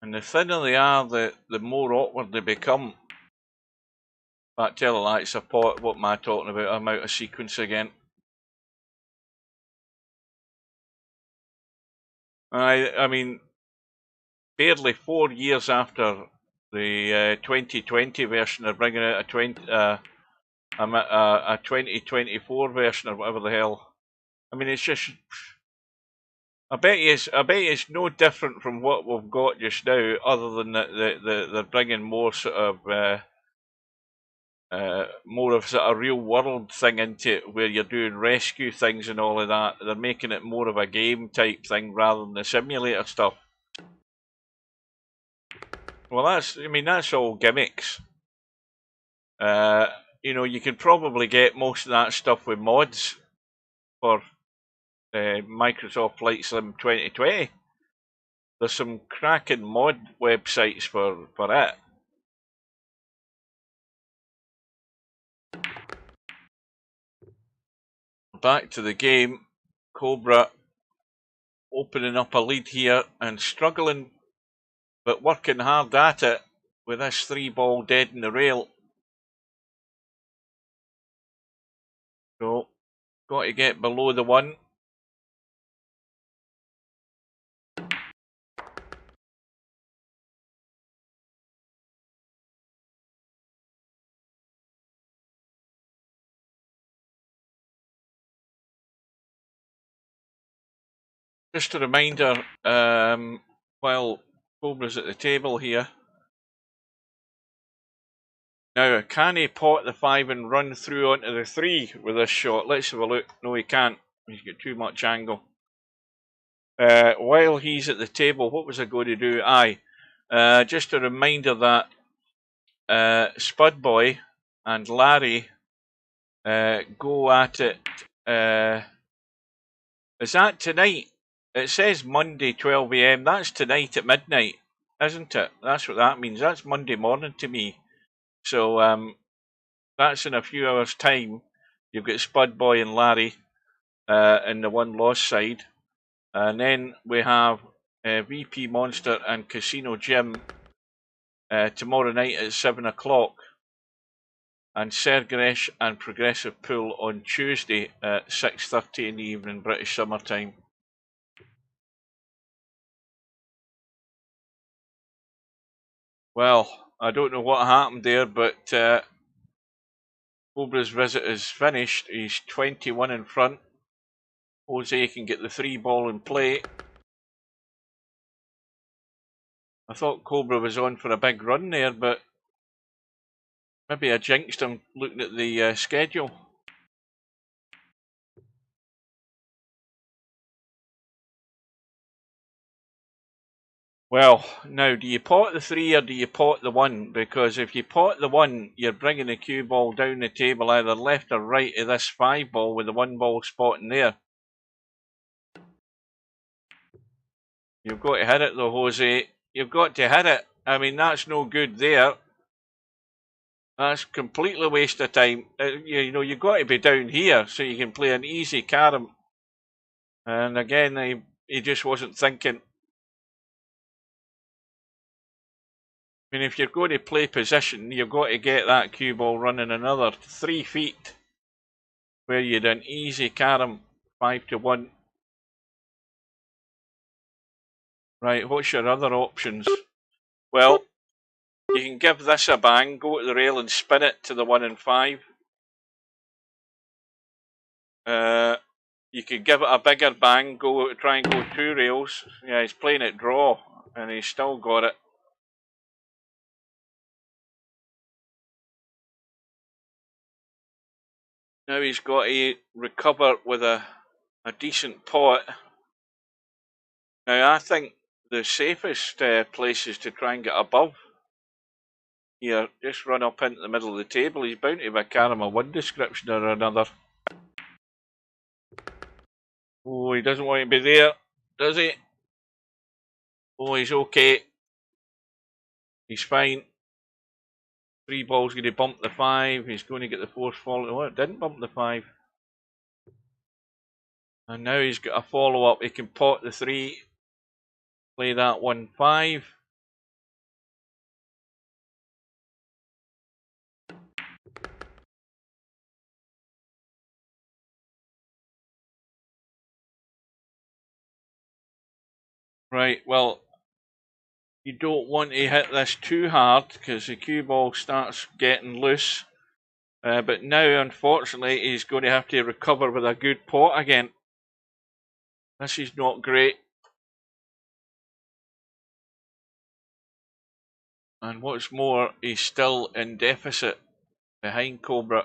And the thinner they are, the more awkward they become. But tell a lie, it's a pot. What am I talking about? I'm out of sequence again. I mean, barely 4 years after the 2020 version, they're bringing out a 2024 version or whatever the hell. I mean, it's just. I bet it's no different from what we've got just now, other than that they're bringing more sort of a real world thing into it, where you're doing rescue things and all of that. They're making it more of a game type thing rather than the simulator stuff. Well, that's all gimmicks. You can probably get most of that stuff with mods for Microsoft Flight Sim 2020. There's some cracking mod websites for it. Back to the game. Cobra opening up a lead here and struggling, but working hard at it with this 3 ball dead in the rail. So, got to get below the 1. Just a reminder, while Cobra's at the table here. Now, can he pot the 5 and run through onto the 3 with this shot? Let's have a look. No, he can't. He's got too much angle. While he's at the table, what was I going to do? Just a reminder that Spudboy and Larry go at it. Is that tonight? It says Monday 12 AM. That's tonight at midnight, isn't it? That's what that means. That's Monday morning to me. So that's in a few hours' time. You've got Spudboy and Larry in the one loss side. And then we have VP Monster and Casino Jim tomorrow night at 7 o'clock. And Sergresh and Progressive Pool on Tuesday at 6:30 in the evening, British Summer Time. Well, I don't know what happened there, but Cobra's visit is finished. He's 21 in front. Jose can get the 3 ball in play. I thought Cobra was on for a big run there, but maybe I jinxed him looking at the schedule. Well, now, do you pot the 3 or do you pot the 1? Because if you pot the 1, you're bringing the cue ball down the table either left or right of this 5 ball with the 1 ball spot in there. You've got to hit it though, Jose. You've got to hit it. I mean, that's no good there. That's completely waste of time. You know, you've got to be down here so you can play an easy carom. And again, he just wasn't thinking. I mean, if you're going to play position, you've got to get that cue ball running another 3 feet where you'd an easy carom 5-1. Right, what's your other options? Well, you can give this a bang, go to the rail and spin it to the 1 and 5. You could give it a bigger bang, try and go 2 rails. Yeah, he's playing it draw, and he's still got it. Now he's got to recover with a decent pot. Now I think the safest place is to try and get above. Here, just run up into the middle of the table. He's bound to have a carom of one description or another. Oh, he doesn't want to be there, does he? Oh, he's okay. He's fine. 3 balls going to bump the 5. He's going to get the 4th fall. Oh, it didn't bump the 5. And now he's got a follow-up. He can pot the 3. Play that 1-5. Right, well, you don't want to hit this too hard because the cue ball starts getting loose. But now, unfortunately, he's going to have to recover with a good pot again. This is not great. And what's more, he's still in deficit behind Cobra.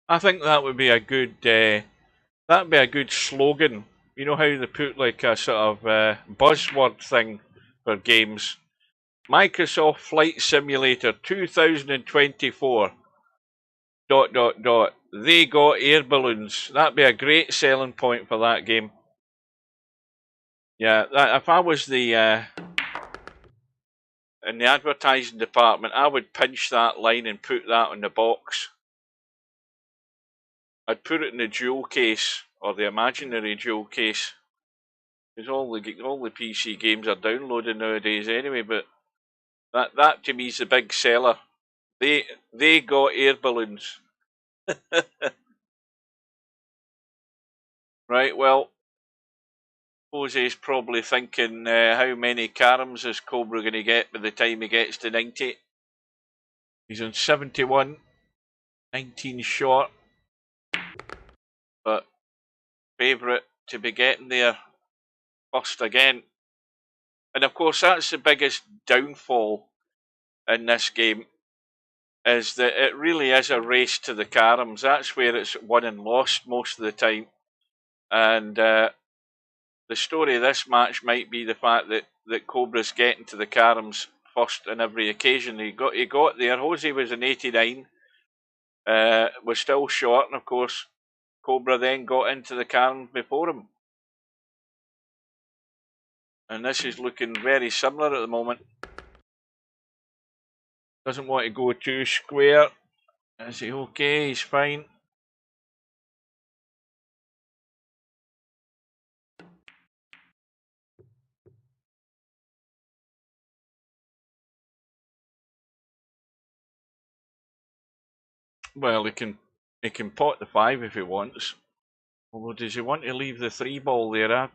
I think that would be a good slogan. You know how they put like a sort of buzzword thing for games? Microsoft Flight Simulator 2024. ... They got air balloons. That'd be a great selling point for that game. Yeah, if I was in the advertising department, I would pinch that line and put that on the box. I'd put it in the jewel case or the imaginary jewel case, because all the PC games are downloaded nowadays anyway. But that to me is the big seller. They got air balloons. Right, well, Jose's probably thinking, how many caroms is Cobra going to get by the time he gets to 90? He's on 71, 19 short, but favourite to be getting there first again. And of course, that's the biggest downfall in this game, is that it really is a race to the caroms. That's where it's won and lost most of the time. And the story of this match might be the fact that Cobra's getting to the caroms first on every occasion. He got there. Jose was in 89, was still short, and of course Cobra then got into the caroms before him. And this is looking very similar at the moment. Doesn't want to go too square. Is he okay? He's fine. Well, he can pot the 5 if he wants. Although, does he want to leave the 3 ball there?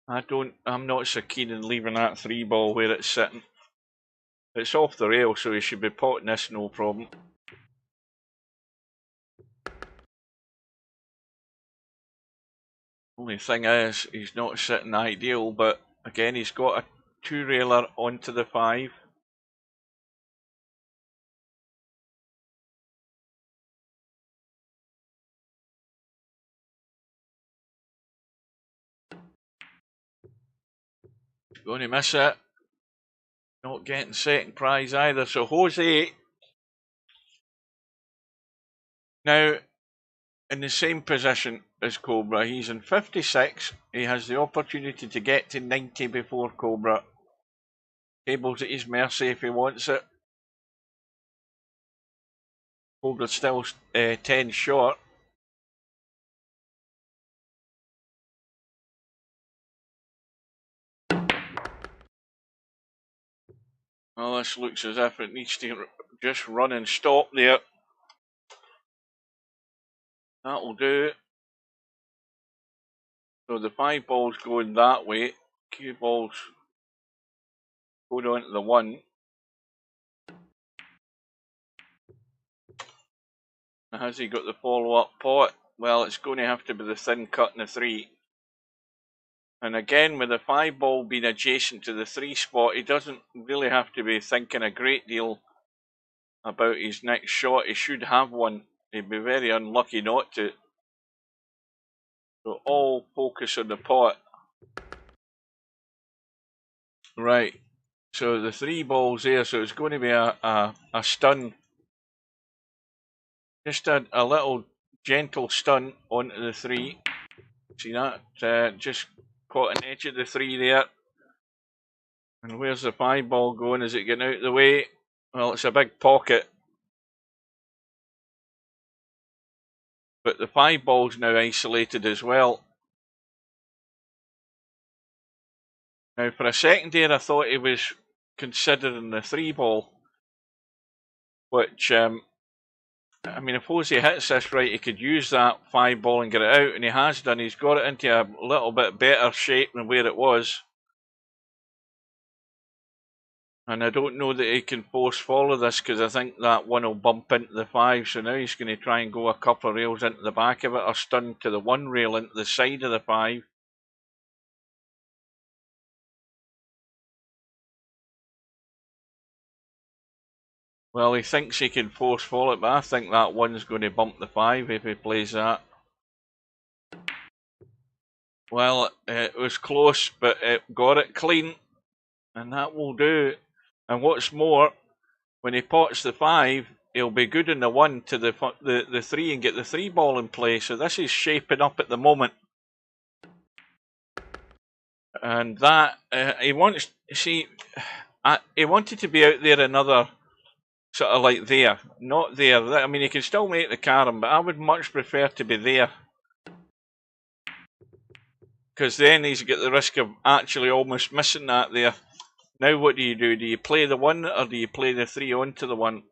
I'm not so keen on leaving that 3 ball where it's sitting. It's off the rail, so he should be potting this no problem. Only thing is, he's not sitting ideal, but again, he's got a 2-railer onto the 5. Going to miss it. Not getting second prize either. So Jose now in the same position as Cobra. He's in 56. He has the opportunity to get to 90 before Cobra. Cable's at his mercy if he wants it. Cobra's still 10 short. Well, this looks as if it needs to just run and stop there. That'll do. So the 5 ball's going that way. Cue balls going on to the 1. Has he got the follow-up pot? Well, it's going to have to be the thin cut in the 3. And again, with the 5 ball being adjacent to the 3 spot, he doesn't really have to be thinking a great deal about his next shot. He should have one. He'd be very unlucky not to. So all focus on the pot. Right. So the 3 balls there, so it's going to be a stun. Just a little gentle stun onto the 3. See that? Just caught an edge of the 3 there. And where's the 5 ball going? Is it getting out of the way? Well, it's a big pocket. But the 5 ball's now isolated as well. Now, for a second there, I thought he was considering the 3 ball. Which, I mean, if Jose hits this right, he could use that 5 ball and get it out. And he has done. He's got it into a little bit better shape than where it was. And I don't know that he can force follow this because I think that 1 will bump into the 5. So now he's going to try and go a couple of rails into the back of it or stun to the 1 rail into the side of the 5. Well, he thinks he can force follow it, but I think that 1's going to bump the 5 if he plays that. Well, it was close, but it got it clean. And that will do. And what's more, when he pots the 5, he'll be good in the 1 to the 3 and get the 3 ball in play. So this is shaping up at the moment. And that, he wants, see, he wanted to be out there another sort of like there, not there. I mean, he can still make the carom, but I would much prefer to be there. Because then he's got the risk of actually almost missing that there. Now what do? Do you play the 1 or do you play the 3 onto the 1?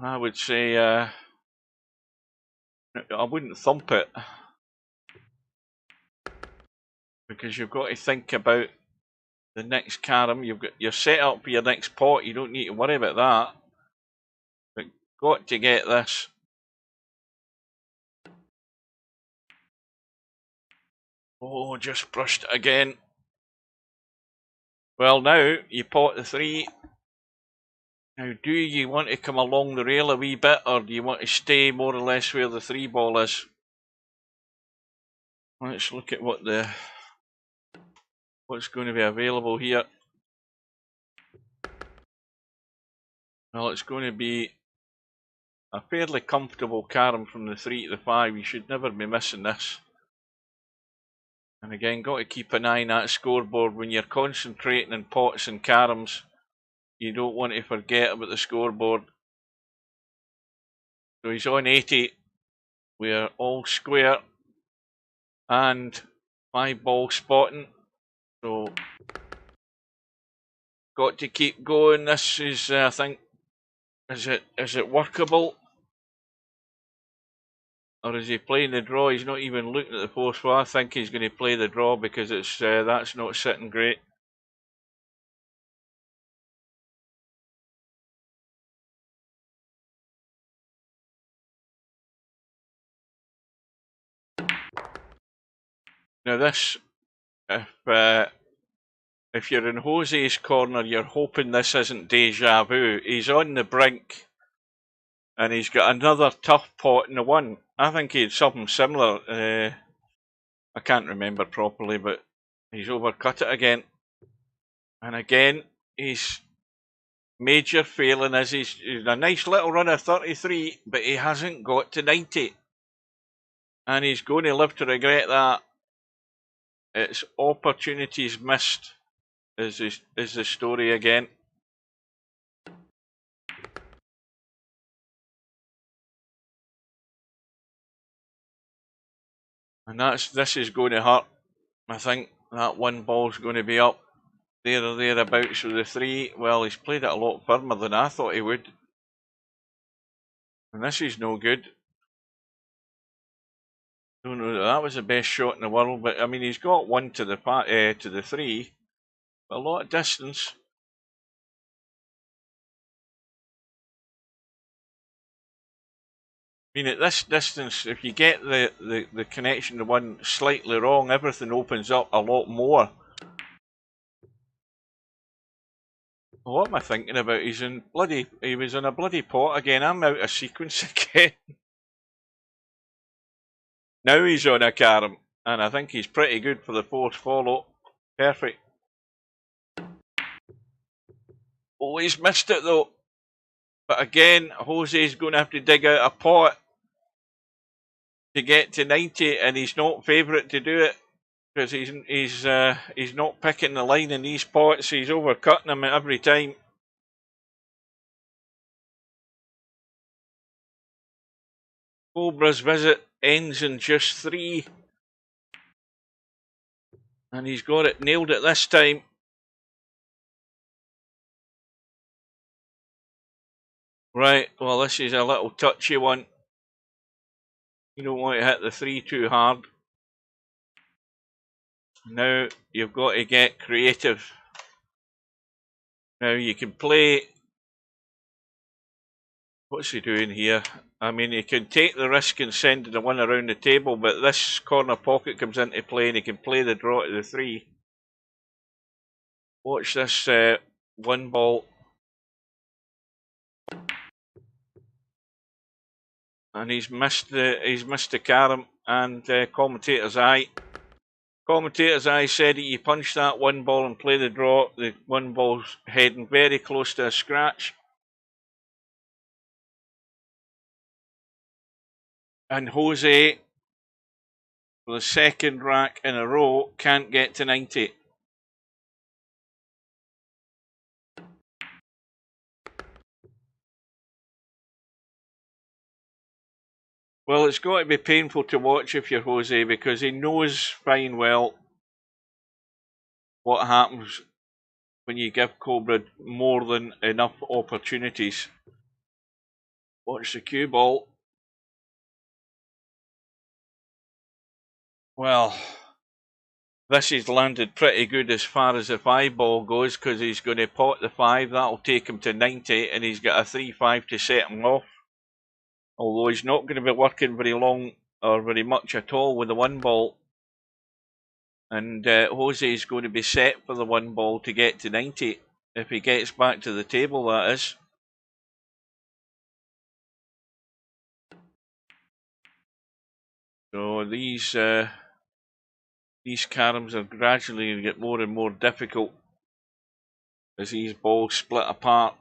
I would say I wouldn't thump it. Because you've got to think about the next carom. You're set up for your next pot. You don't need to worry about that. But got to get this. Oh, just brushed it again. Well, now you pot the 3. Now, do you want to come along the rail a wee bit, or do you want to stay more or less where the 3 ball is? Let's look at what's going to be available here. Well, it's going to be a fairly comfortable carom from the 3 to the 5. You should never be missing this. And again, got to keep an eye on that scoreboard when you're concentrating in pots and caroms. You don't want to forget about the scoreboard. So he's on 80. We're all square. And 5 ball spotting. So got to keep going. This is, I think, is it workable? Or is he playing the draw? He's not even looking at the post. Well, I think he's going to play the draw because it's that's not sitting great. Now this, if you're in Jose's corner, you're hoping this isn't deja vu. He's on the brink, and he's got another tough pot in the one. I think he had something similar. I can't remember properly, but he's overcut it again. And again, he's major failing is he's a nice little run of 33, but he hasn't got to 90. And he's going to live to regret that. It's opportunities missed is the story again. And this is going to hurt. I think that one ball's going to be up there or thereabouts with the 3. Well, he's played it a lot firmer than I thought he would. And this is no good. Don't know that was the best shot in the world, but I mean he's got one to the 3, but a lot of distance. I mean, at this distance, if you get the connection to one slightly wrong, everything opens up a lot more. What am I thinking about? He was in a bloody pot again. I'm out of sequence again. Now he's on a carom, and I think he's pretty good for the 4th follow. Perfect. Oh, he's missed it though. But again, Jose's going to have to dig out a pot to get to 90, and he's not favourite to do it because he's not picking the line in these pots. He's overcutting them every time. Cobra's visit ends in just 3, and he's got it nailed it this time. Right, well this is a little touchy one. You don't want to hit the 3 too hard. Now you've got to get creative. Now you can play. What's he doing here? I mean, he can take the risk and send the 1 around the table, but this corner pocket comes into play and he can play the draw to the 3. Watch this 1 ball. And he's missed the carom and commentator's eye. Commentator's eye said he punched that 1 ball and play the draw. The 1 ball's heading very close to a scratch. And Jose, for the 2nd rack in a row, can't get to 90. Well, it's got to be painful to watch if you're Jose, because he knows fine well what happens when you give Cobra more than enough opportunities. Watch the cue ball. Well, this is landed pretty good as far as the 5 ball goes, because he's going to pot the 5. That'll take him to 90, and he's got a 3-5 to set him off. Although he's not going to be working very long or very much at all with the 1 ball. And Jose is going to be set for the 1 ball to get to 90. If he gets back to the table, that is. So these caroms are gradually going to get more and more difficult as these balls split apart.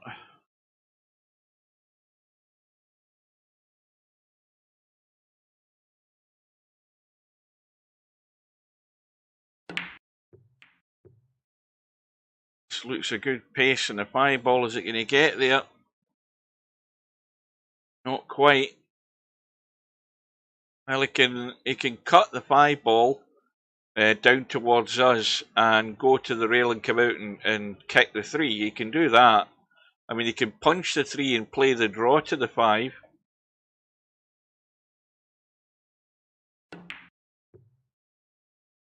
This looks a good pace, and the 5 ball, is it going to get there? Not quite. Well, he can cut the 5 ball down towards us and go to the rail and come out and kick the 3. He can do that. I mean, he can punch the 3 and play the draw to the 5.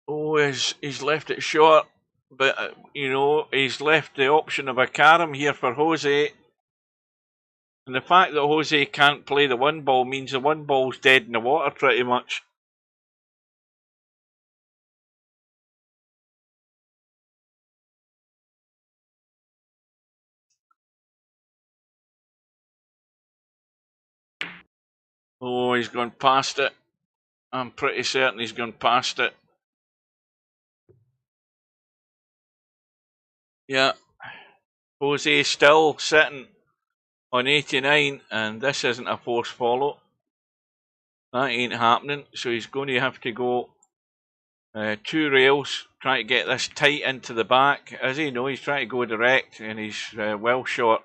Oh, he's left it short. But, you know, he's left the option of a carom here for Jose. And the fact that Jose can't play the 1 ball means the 1 ball's dead in the water pretty much. Oh, he's gone past it. I'm pretty certain he's gone past it. Yeah. Jose still sitting on 89, and this isn't a force follow. That ain't happening, so he's going to have to go 2 rails, trying to get this tight into the back. As he knows, he's trying to go direct, and he's well short.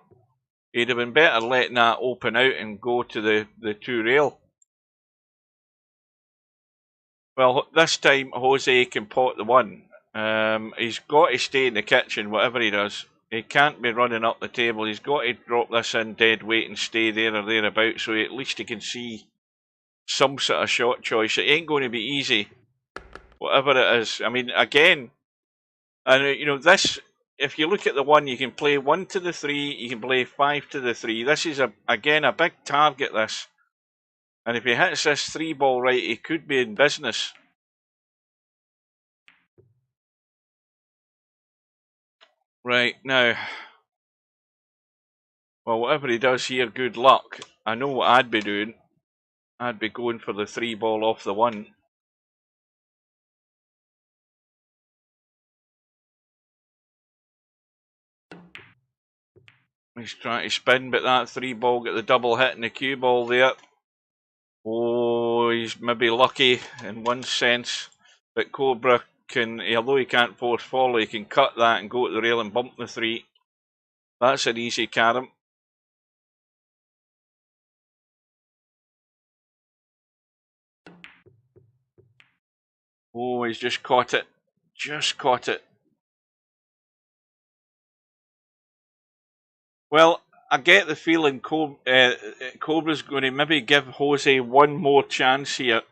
He'd have been better letting that open out and go to the 2 rail. Well, this time Jose can pot the 1. He's got to stay in the kitchen, whatever he does. He can't be running up the table. He's got to drop this in dead weight and stay there or thereabouts, so at least he can see some sort of shot choice. It ain't going to be easy, whatever it is. I mean, again, and you know, this, if you look at the 1, you can play 1 to the 3, you can play 5 to the 3. This is, again, a big target, this. And if he hits this 3 ball right, he could be in business. Right, now, well, whatever he does here, good luck. I know what I'd be doing. I'd be going for the 3 ball off the 1. He's trying to spin, but that 3 ball got the double hit in the cue ball there. Oh, he's maybe lucky in one sense, but Cobra can, although he can't force follow, he can cut that and go to the rail and bump the 3. That's an easy carom. Oh, he's just caught it. Just caught it. Well, I get the feeling Cobra's going to maybe give Jose 1 more chance here.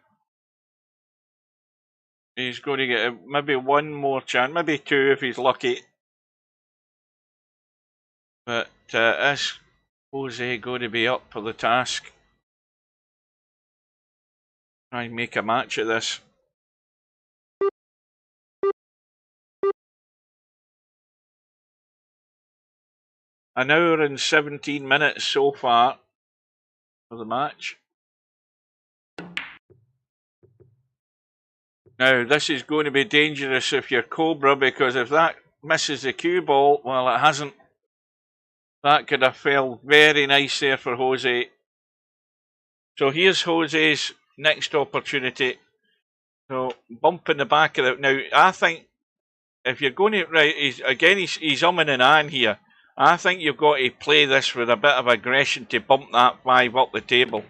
He's going to get maybe 1 more chance, maybe 2 if he's lucky. But is Jose going to be up for the task? Try and make a match of this. An hour and 17 minutes so far for the match. Now, this is going to be dangerous if you're Cobra, because if that misses the cue ball, well, it hasn't. That could have fell very nice there for Jose. So here's Jose's next opportunity. So bump in the back of it. Now, I think if you're going to, right, he's umming and ahhing here. I think you've got to play this with a bit of aggression to bump that 5 up the table.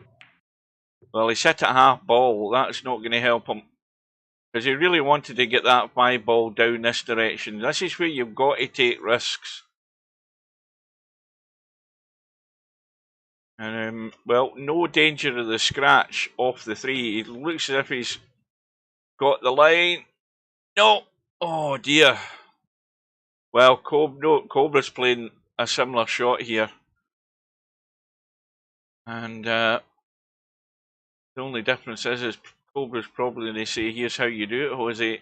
Well, he's hit at half ball. That's not going to help him, because he really wanted to get that 5 ball down this direction. This is where you've got to take risks. And, well, no danger of the scratch off the 3. It looks as if he's got the line. No! Oh, dear. Well, Cobra's playing a similar shot here. And the only difference is Cobra's probably going to say, here's how you do it, Jose.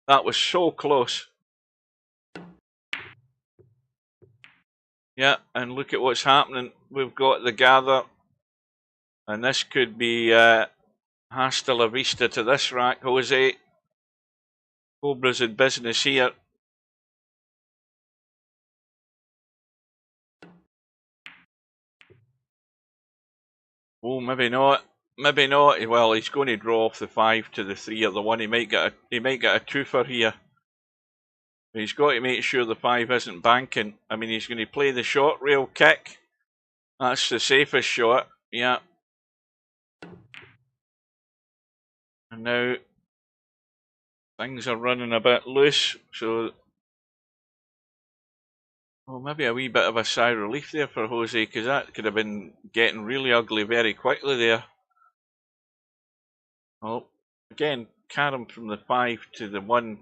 That was so close. Yeah, and look at what's happening. We've got the gather. And this could be hasta la vista to this rack, Jose. Cobra's in business here. Oh, maybe not. Maybe not. Well, he's going to draw off the 5 to the 3 or the 1. He might get a twofer here. He's got to make sure the 5 isn't banking. I mean, he's going to play the short rail kick. That's the safest shot. Yeah. And now things are running a bit loose, so well, maybe a wee bit of a sigh of relief there for Jose, because that could have been getting really ugly very quickly there. Well, again, carom from the 5 to the 1.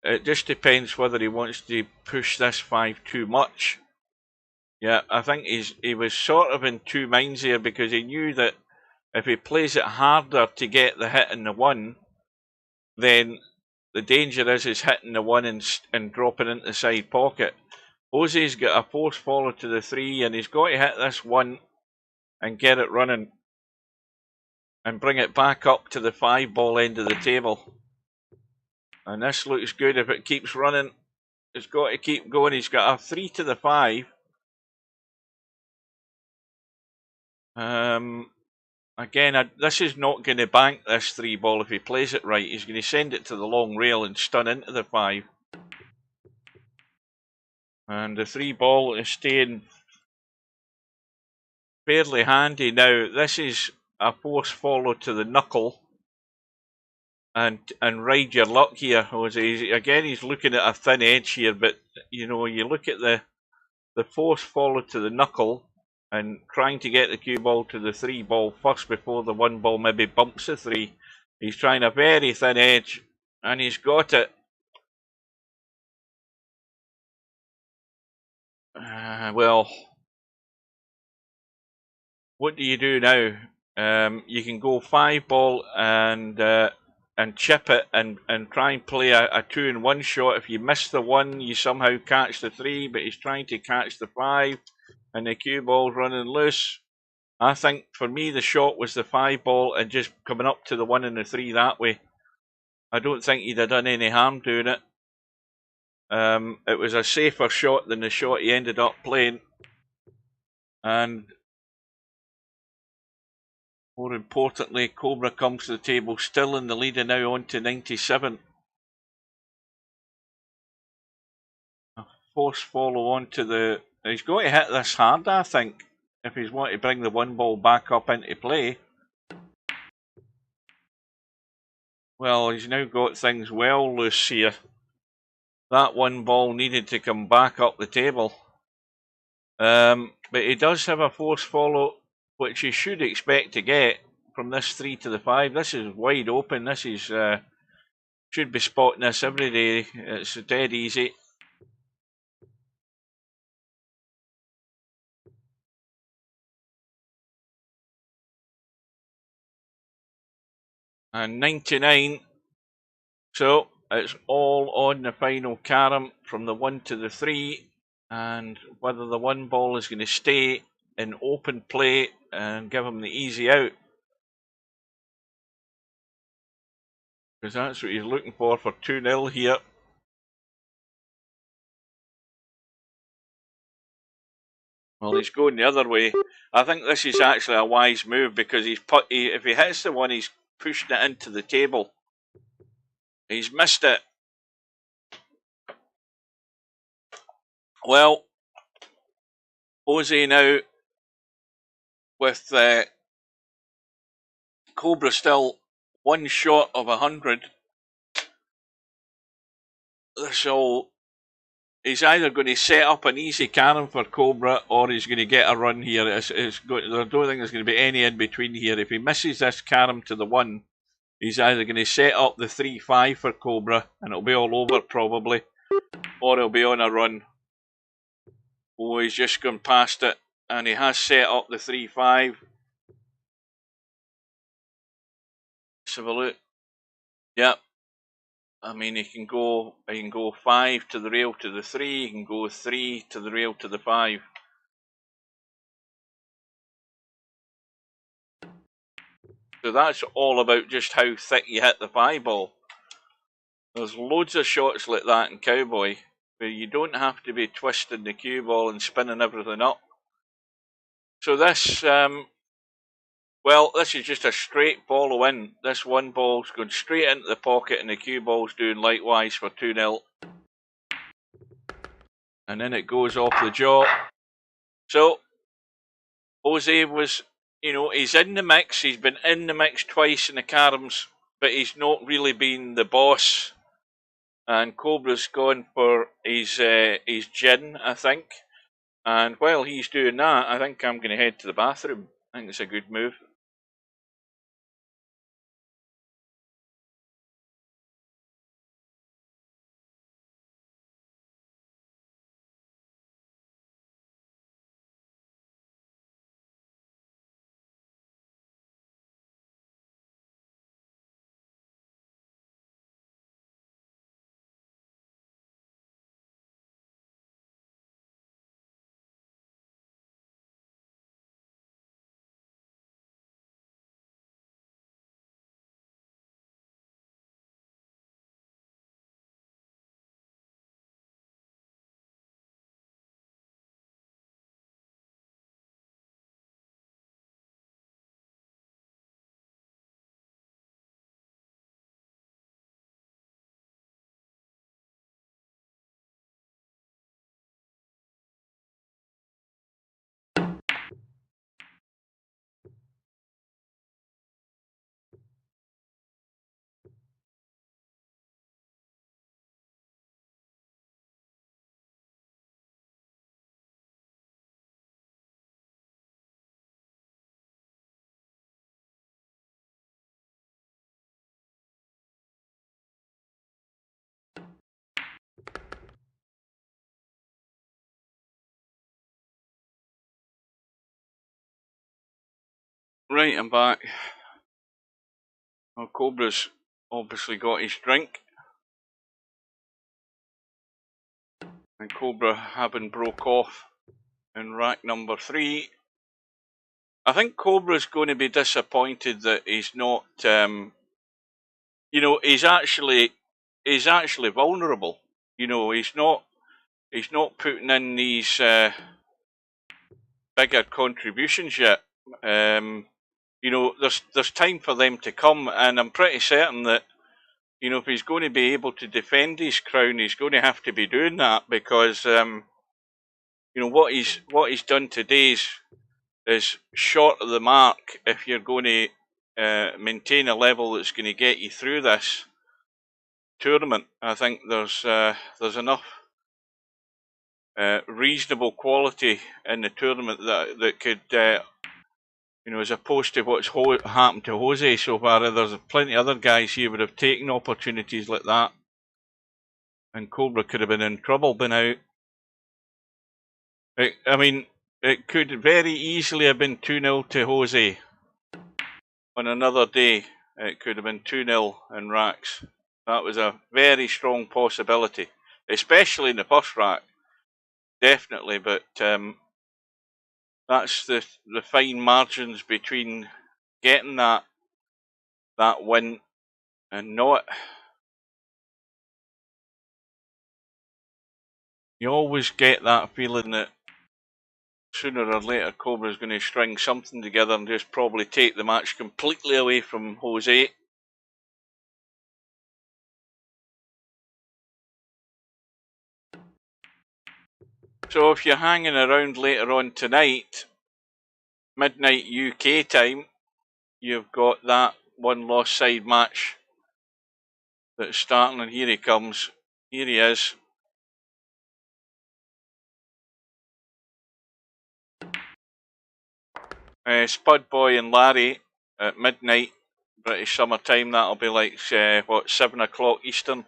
It just depends whether he wants to push this 5 too much. Yeah, I think he was sort of in 2 minds here, because he knew that if he plays it harder to get the hit in the 1, then the danger is hitting the 1 and dropping into the side pocket. Jose's got a force follow to the 3, and he's got to hit this 1 and get it running and bring it back up to the 5-ball end of the table. And this looks good. If it keeps running, it's got to keep going. He's got a 3 to the 5. Again, this is not going to bank this 3-ball if he plays it right. He's going to send it to the long rail and stun into the 5. And the 3-ball is staying fairly handy. Now, this is a force follow to the knuckle. And ride your luck here, Jose. Again, he's looking at a thin edge here, but you know, you look at the force follow to the knuckle and trying to get the cue ball to the 3-ball first before the 1-ball maybe bumps the 3. He's trying a very thin edge, and he's got it. Well, what do you do now? You can go 5-ball and chip it and try and play a 2-in-1 shot. If you miss the 1, you somehow catch the 3, but he's trying to catch the 5, and the cue ball's running loose. I think for me the shot was the 5-ball and just coming up to the 1 and the 3 that way. I don't think he'd have done any harm doing it. It was a safer shot than the shot he ended up playing. And more importantly, Cobra comes to the table still in the lead and now on to 97. A force follow on to the... He's got to hit this hard, I think, if he's wanting to bring the 1-ball back up into play. Well, he's now got things well loose here. That 1-ball needed to come back up the table. But he does have a force follow, which he should expect to get from this 3 to the 5. This is wide open. This is should be spotting this every day. It's dead easy. And 99. So it's all on the final carom from the 1 to the 3. And whether the 1-ball is going to stay in open play and give him the easy out. Because that's what he's looking for 2-0 here. Well, he's going the other way. I think this is actually a wise move because if he hits the 1, he's pushing it into the table. He's missed it. Well, Jose now with Cobra still 1 short of 100. So he's either going to set up an easy carom for Cobra or he's going to get a run here. I don't think there's going to be any in between here. If he misses this carom to the 1, he's either going to set up the 3-5 for Cobra and it'll be all over probably, or he'll be on a run. Oh, he's just gone past it and he has set up the 3-5. Let's have a look. Yep. I mean, he can go 5 to the rail to the 3, he can go 3 to the rail to the 5. So that's all about just how thick you hit the 5-ball. There's loads of shots like that in Cowboy where you don't have to be twisting the cue ball and spinning everything up. So this, well, this is just a straight follow in. This 1-ball's going straight into the pocket and the cue ball's doing likewise for 2-0. And then it goes off the jaw. So, Jose was, you know, he's in the mix. He's been in the mix twice in the caroms, but he's not really been the boss. And Cobra's gone for his gin, I think. And while he's doing that, I think I'm going to head to the bathroom. I think it's a good move. Right, I'm back. Well, Cobra's obviously got his drink. And Cobra having broke off in rack number 3. I think Cobra's going to be disappointed that he's not, you know, he's actually vulnerable. You know, he's not putting in these bigger contributions yet. You know, there's time for them to come, and I'm pretty certain that, you know, if he's going to be able to defend his crown, he's going to have to be doing that, because you know what he's done today is short of the mark if you're going to maintain a level that's going to get you through this tournament. I think there's enough reasonable quality in the tournament that could, you know, as opposed to what's happened to Jose so far. There's plenty of other guys here would have taken opportunities like that, and Cobra could have been in trouble by now. I mean, it could very easily have been 2-0 to Jose. On another day, it could have been 2-0 in racks. That was a very strong possibility, especially in the first rack, definitely. But that's the fine margins between getting that win and not. You always get that feeling that sooner or later Cobra's going to string something together and just probably take the match completely away from Jose. So if you're hanging around later on tonight, midnight UK time, you've got that one lost side match that's starting, and here he comes. Here he is. Spud Boy and Larry at midnight British summer time. That'll be like, what, 7 o'clock Eastern.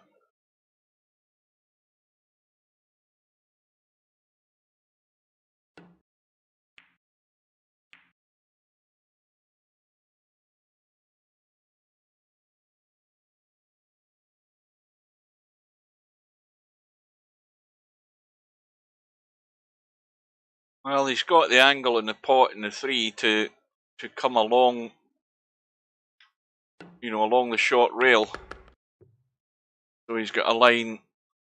Well, he's got the angle in the pot in the 3 to come along, you know, along the short rail. So he's got a line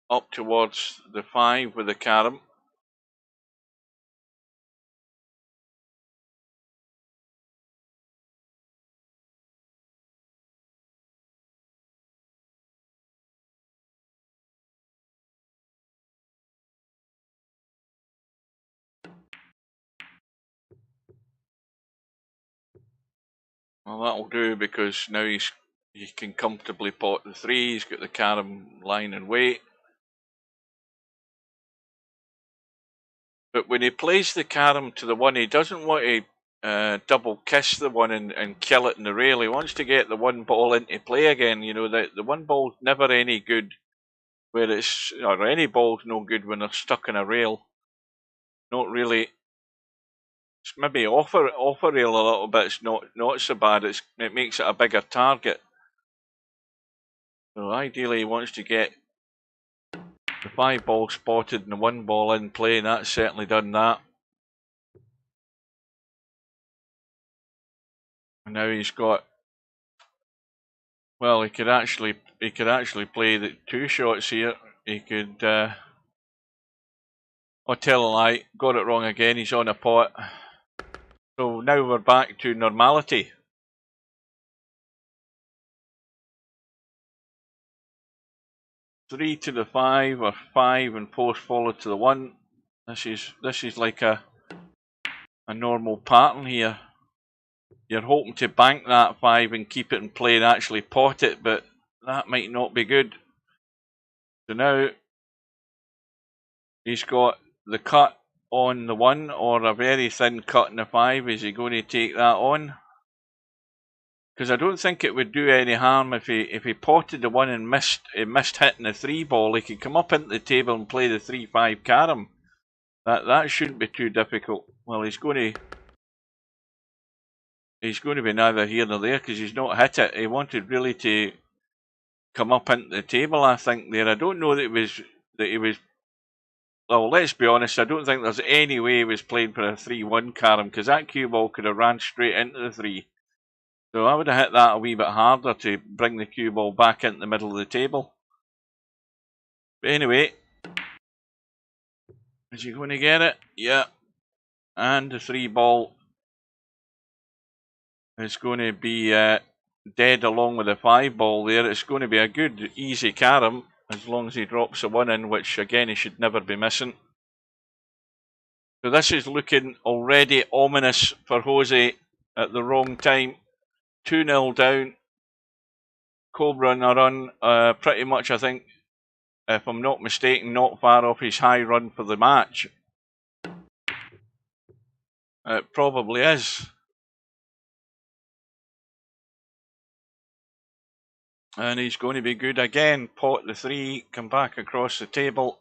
up towards the 5 with the carom. Well, that'll do, because now he can comfortably pot the 3. He's got the carom line and weight. But when he plays the carom to the 1, he doesn't want to double kiss the 1 and kill it in the rail. He wants to get the 1 ball into play again. You know, the 1 ball's never any good where it's, or any ball's no good when they're stuck in a rail. Not really. It's maybe off a rail a little bit. It's not so bad. It makes it a bigger target. So ideally, he wants to get the 5 ball spotted and the 1 ball in play, and that's certainly done that. And now he's got, well, he could actually play the 2 shots here. He could, I'll tell a lie, got it wrong again. He's on a pot. So now we're back to normality. Three to the 5, or 5 and post followed to the 1. This is like a normal pattern here. You're hoping to bank that 5 and keep it in play and actually pot it, but that might not be good. So now he's got the cut on the 1, or a very thin cut in the 5. Is he going to take that on? Because I don't think it would do any harm if he potted the 1 and missed hitting the 3 ball. He could come up into the table and play the 3-5 carom. That shouldn't be too difficult. Well, he's going he's going to be neither here nor there because he's not hit it. He wanted really to come up into the table, I think, there. I don't know that he was. Well, let's be honest, I don't think there's any way he was playing for a 3-1 carom, because that cue ball could have ran straight into the 3. So I would have hit that a wee bit harder to bring the cue ball back into the middle of the table. But anyway, is he going to get it? Yeah. And the 3 ball is going to be dead along with the 5 ball there. It's going to be a good, easy carom, as long as he drops a 1 in, which again he should never be missing. So this is looking already ominous for Jose at the wrong time. 2-0 down. Cobra on a run, pretty much, I think, if I'm not mistaken, not far off his high run for the match. It probably is. And he's going to be good again. Pot the 3, come back across the table,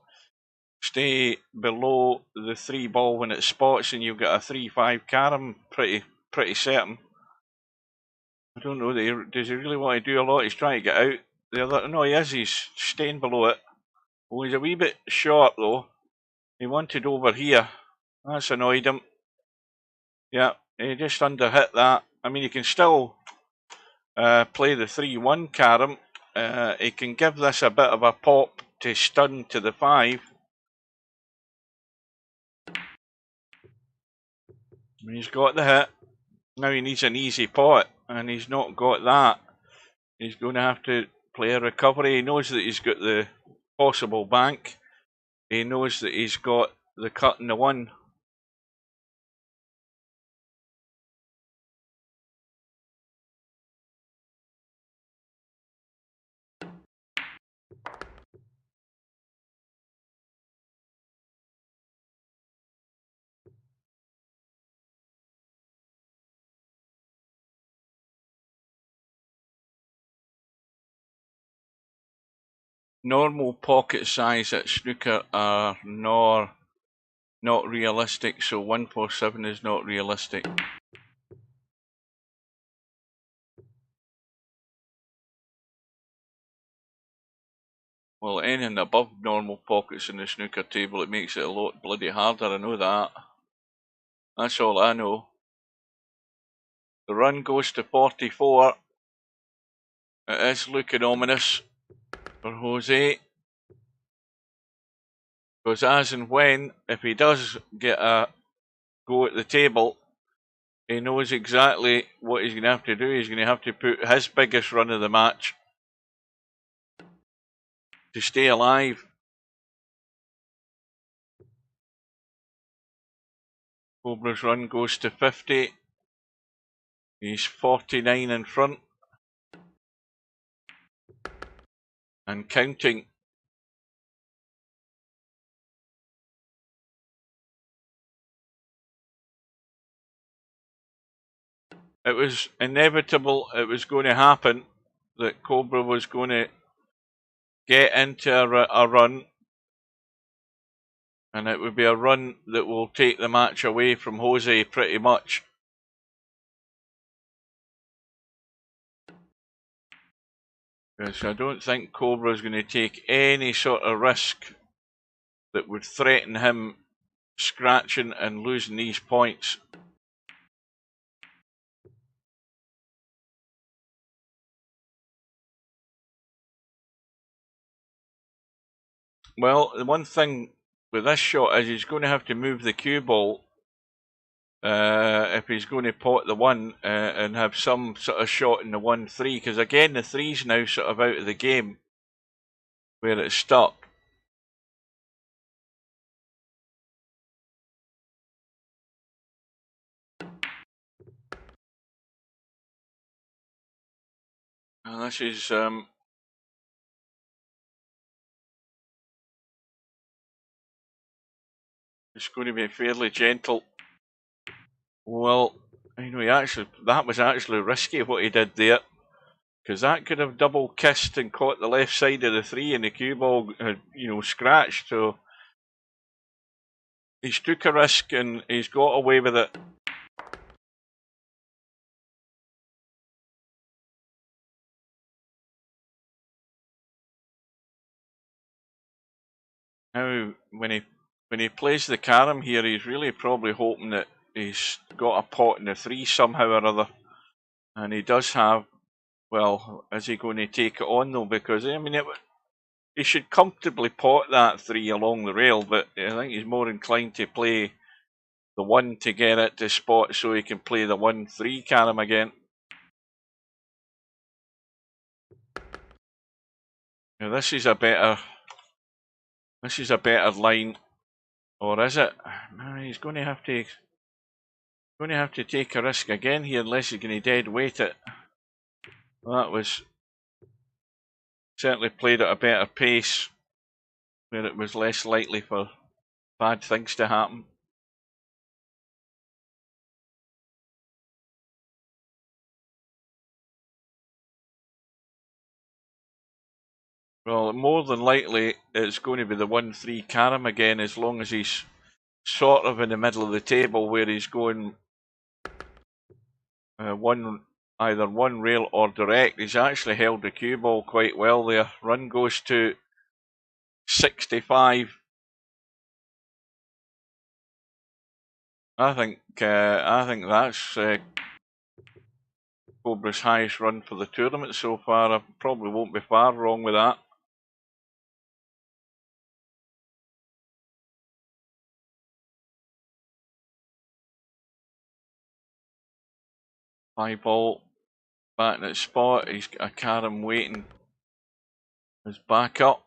stay below the 3 ball when it spots, and you've got a 3-5 carom, pretty certain. I don't know, does he really want to do a lot? He's trying to get out. The other, no, he is, he's staying below it. Oh, he's a wee bit short though. He wanted over here. That's annoyed him. Yeah, he just underhit that. I mean, he can still play the 3-1 carom. He can give this a bit of a pop to stun to the 5. He's got the hit. Now he needs an easy pot, and he's not got that. He's going to have to play a recovery. He knows that he's got the possible bank. He knows that he's got the cut in the 1. Normal pocket size at snooker are not realistic, so 147 is not realistic. Well, anything above normal pockets in the snooker table, it makes it a lot bloody harder, I know that. That's all I know. The run goes to 44. It is looking ominous for Jose. Because as and when, if he does get a go at the table, he knows exactly what he's going to have to do. He's going to have to put his biggest run of the match to stay alive. Cobra's run goes to 50. He's 49 in front. And counting. It was inevitable, it was going to happen, that Cobra was going to get into a run, and it would be a run that will take the match away from Jose pretty much. Because I don't think Cobra is going to take any sort of risk that would threaten him scratching and losing these points. Well, the one thing with this shot is he's going to have to move the cue ball if he's going to pot the 1 and have some sort of shot in the 1-3, because again the 3's now sort of out of the game where it's stuck. And this is it's going to be fairly gentle. Well, you know, that was actually risky what he did there, because that could have double kissed and caught the left side of the 3 and the cue ball had, you know, scratched. So he's took a risk and he's got away with it. Now, when he plays the carom here, he's really probably hoping that he's got a pot in the 3 somehow or other. And he does have, well, is he going to take it on though? Because, I mean, he should comfortably pot that 3 along the rail, but I think he's more inclined to play the 1 to get it to spot so he can play the 1-3 carom again. Now this is a better line, or is it? He's going to have to take a risk again here unless he's going to dead weight it. Well, that was certainly played at a better pace, where it was less likely for bad things to happen. Well, more than likely it's going to be the 1-3 carom again, as long as he's sort of in the middle of the table where he's going either one rail or direct. He's actually held the cue ball quite well there. Run goes to 65. I think that's Cobra's highest run for the tournament so far. I probably won't be far wrong with that. High ball, back in its spot. He's got a carom waiting his back up.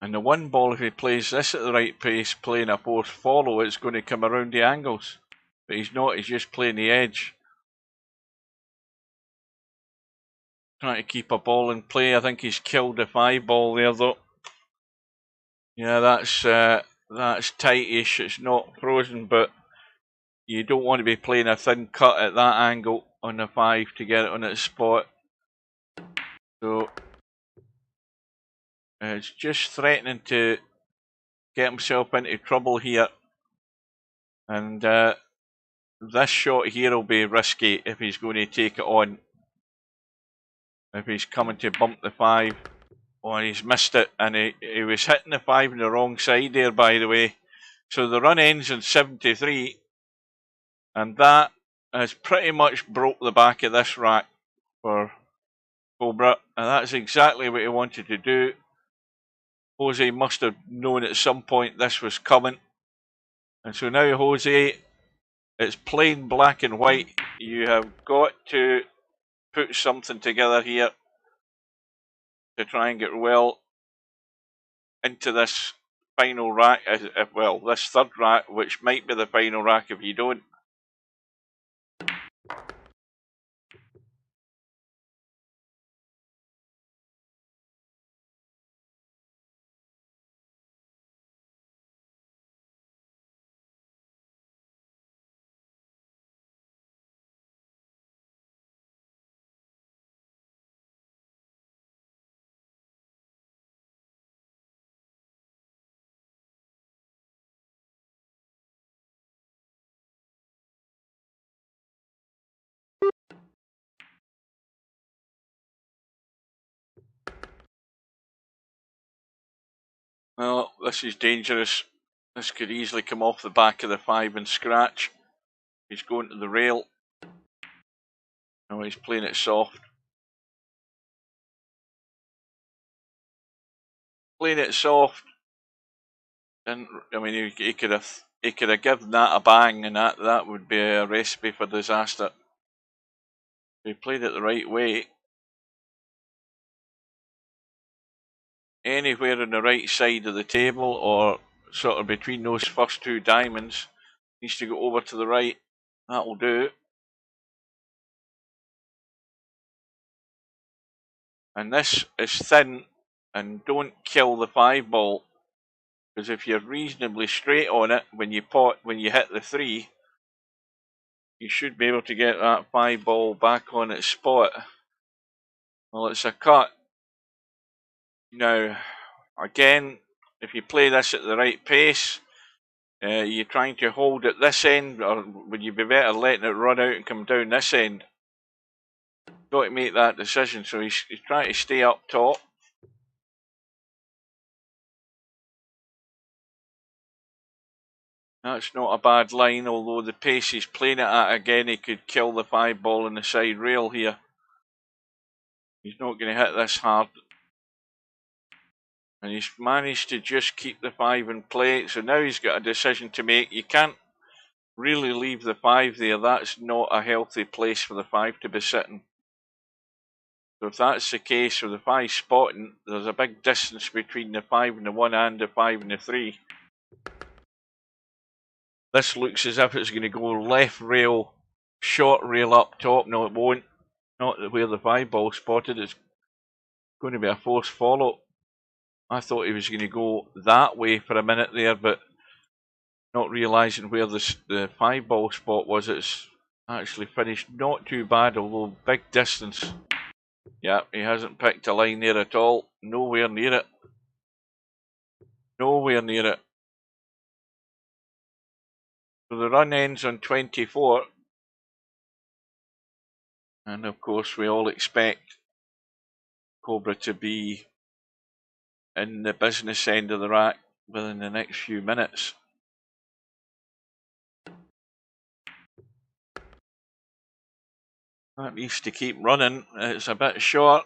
And the 1 ball, if he plays this at the right pace, playing a 4th follow, it's going to come around the angles. But he's not, he's just playing the edge. Trying to keep a ball in play. I think he's killed the 5 ball there though. Yeah, that's tightish. It's not frozen, but you don't want to be playing a thin cut at that angle on the 5 to get it on its spot. So it's just threatening to get himself into trouble here. And this shot here will be risky if he's going to take it on. If he's coming to bump the 5. Oh, he's missed it, and he was hitting the 5 on the wrong side there, by the way. So the run ends in 73, and that has pretty much broke the back of this rack for Cobra, and that's exactly what he wanted to do. Jose must have known at some point this was coming, and so now Jose, it's plain black and white. You have got to put something together here to try and get well into this final rack, well, this 3rd rack, which might be the final rack if you don't. Well, this is dangerous. This could easily come off the back of the 5 and scratch. He's going to the rail. Now he's playing it soft. Playing it soft. And I mean, he could have given that a bang, and that would be a recipe for disaster. He played it the right way. Anywhere on the right side of the table, or sort of between those first 2 diamonds, needs to go over to the right. That'll do. And this is thin, and don't kill the 5 ball, because if you're reasonably straight on it when you hit the 3, you should be able to get that 5 ball back on its spot. Well, it's a cut. Now, again, if you play this at the right pace, you're trying to hold at this end, or would you be better letting it run out and come down this end? got to make that decision. So he's trying to stay up top. That's not a bad line, although the pace he's playing it at again, he could kill the 5 ball in the side rail here. He's not going to hit this hard. And he's managed to just keep the 5 in play. So now he's got a decision to make. You can't really leave the 5 there. That's not a healthy place for the 5 to be sitting. So if that's the case, with the 5 spotting, there's a big distance between the 5 and the 1 and the 5 and the 3. This looks as if it's going to go left rail, short rail up top. No, it won't. Not where the 5 ball spotted. It's going to be a forced follow. I thought he was going to go that way for a minute there, but not realising where the 5 ball spot was. It's actually finished not too bad, although big distance. Yeah, he hasn't picked a line there at all. Nowhere near it. Nowhere near it. So the run ends on 24. And of course we all expect Cobra to be in the business end of the rack within the next few minutes. That needs to keep running. It's a bit short.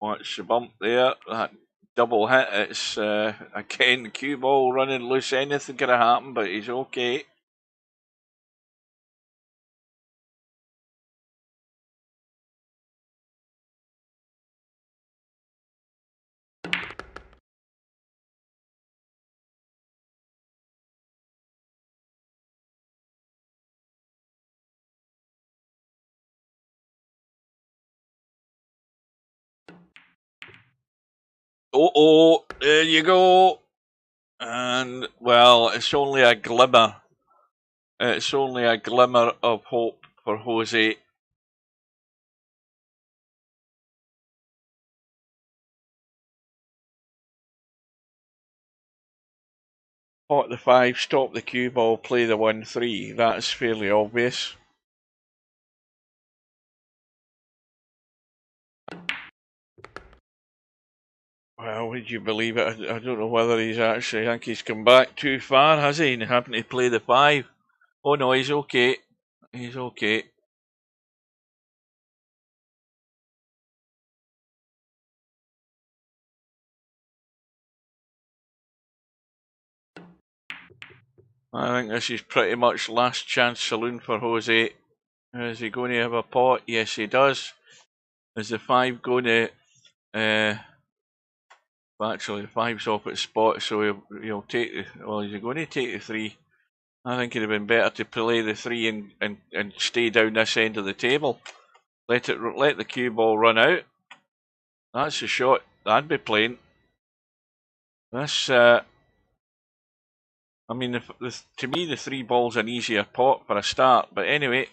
Watch the bump there. That double hit. It's again cue ball running loose. Anything could have happened, but he's okay. Oh, there you go. And, well, it's only a glimmer. It's only a glimmer of hope for Jose. Pot the 5, stop the cue ball, play the 1-3. That's fairly obvious. Well, would you believe it? I don't know whether he's actually, I think he's come back too far, has he? And happened to play the 5. Oh no, he's okay. He's okay. I think this is pretty much last chance saloon for Jose. Is he going to have a pot? Yes, he does. Is the 5 going to... actually, the 5's off at spot, so he'll take the... Well, is he going to take the 3? I think it'd have been better to play the 3 and stay down this end of the table. Let the cue ball run out. That's the shot I'd be playing. This... I mean, to me, the 3 ball's an easier pot for a start. But anyway,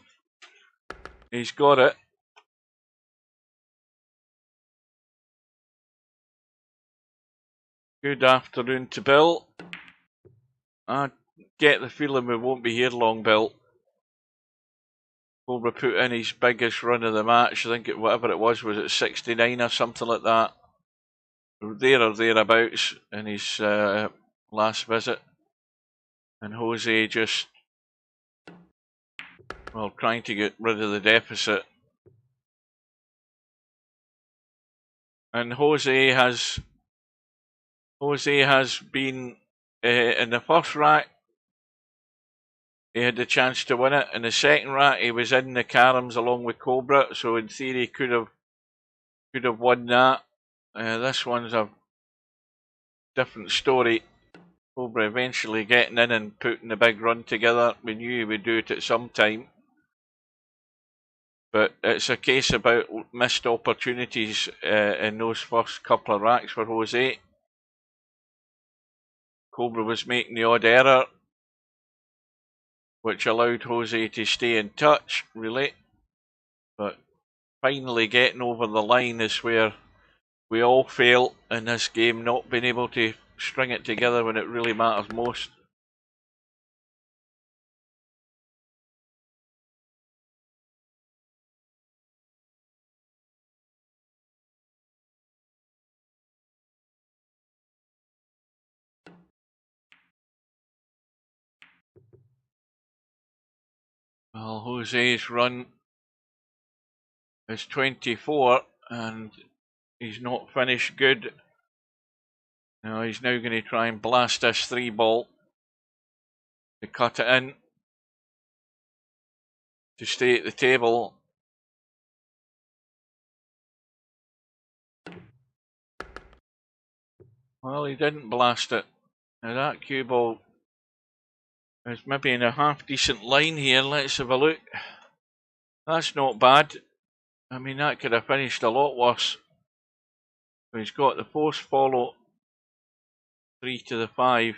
he's got it. Good afternoon to Bill. I get the feeling we won't be here long, Bill. Cobra put in his biggest run of the match. I think whatever it was at 69 or something like that. There or thereabouts in his last visit. And Jose just, well, trying to get rid of the deficit. And Jose has been in the first rack. He had the chance to win it. In the second rack, he was in the caroms along with Cobra, so in theory could have won that. This one's a different story. Cobra eventually getting in and putting the big run together. We knew he would do it at some time. But it's a case about missed opportunities in those first couple of racks for Jose. Cobra was making the odd error, which allowed Jose to stay in touch, really. But finally getting over the line is where We all fail in this game, not being able to string it together when it really matters most. Well, Jose's run is 24 and he's not finished good. Now he's now going to try and blast this 3-ball to cut it in to stay at the table. Well, he didn't blast it. Now that cue ball is maybe in a half decent line here. Let's have a look. That's not bad. I mean, that could have finished a lot worse. But he's got the force follow 3 to the 5.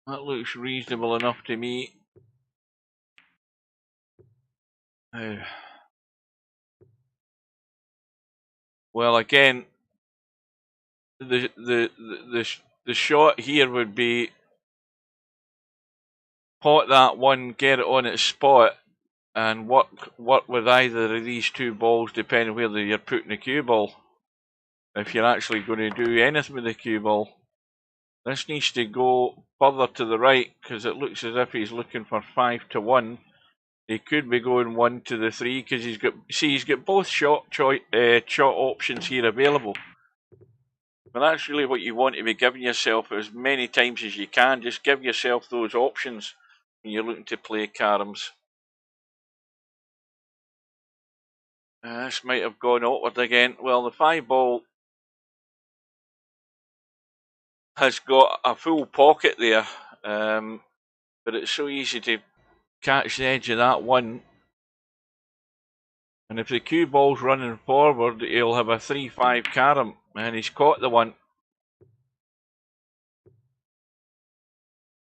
That looks reasonable enough to me. Well, again, the shot here would be pot that one, get it on its spot, and work with either of these 2 balls, depending whether you're putting the cue ball. If you're actually going to do anything with the cue ball, this needs to go further to the right because it looks as if he's looking for 5 to 1. He could be going 1 to the 3 because he's got both shot options here available. But that's really what you want to be giving yourself as many times as you can. Just give yourself those options when you're looking to play caroms. This might have gone awkward again. Well, the 5-ball has got a full pocket there, but it's so easy to catch the edge of that one. And if the cue ball's running forward, he'll have a 3-5 carom, and he's caught the one.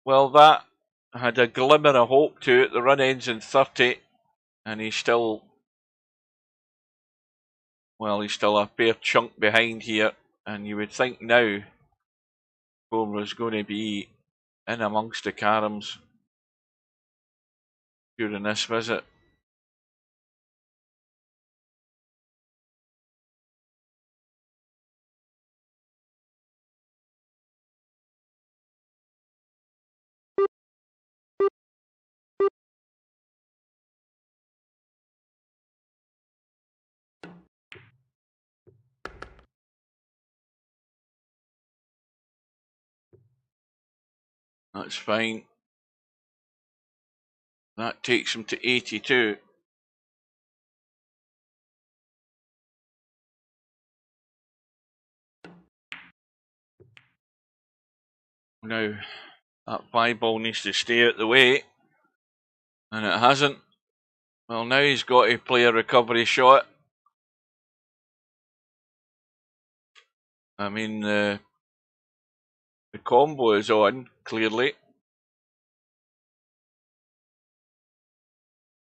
Well, that had a glimmer of hope to it. The run ends in 30, and he's still a fair chunk behind here. And you would think now Cobra's going to be in amongst the caroms during this visit. That's fine. That takes him to 82. Now, that 5-ball needs to stay out the way, and it hasn't. Well, now he's got to play a recovery shot. I mean, the combo is on, clearly.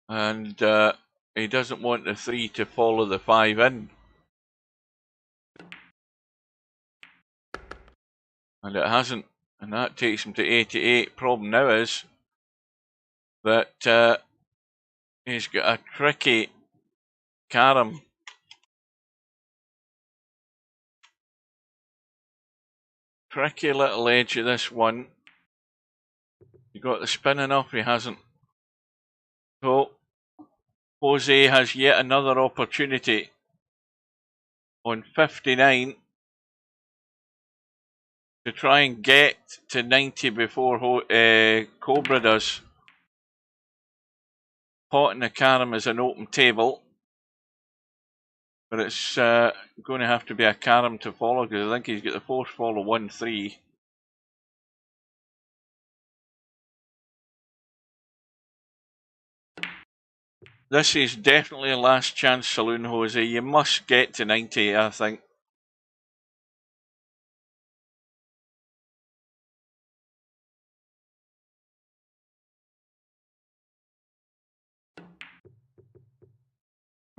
And he doesn't want the 3 to follow the 5 in. And it hasn't. And that takes him to 88. Problem now is that he's got a tricky carom. Tricky little edge of this one. He got the spin enough, he hasn't. So, Jose has yet another opportunity on 59 to try and get to 90 before Cobra does. Pot in the carom is an open table, but it's going to have to be a carom to follow because I think he's got the force follow 1-3. This is definitely a last chance saloon, Jose. You must get to 90, I think.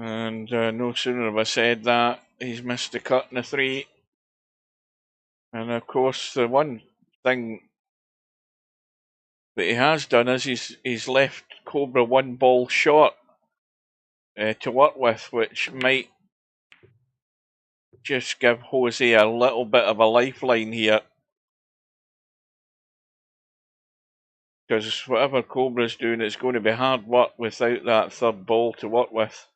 And no sooner have I said that, he's missed the cut in the 3. And of course, the one thing that he has done is he's left Cobra 1 ball short to work with, which might just give Jose a little bit of a lifeline here. Because whatever Cobra's doing, it's going to be hard work without that 3rd ball to work with.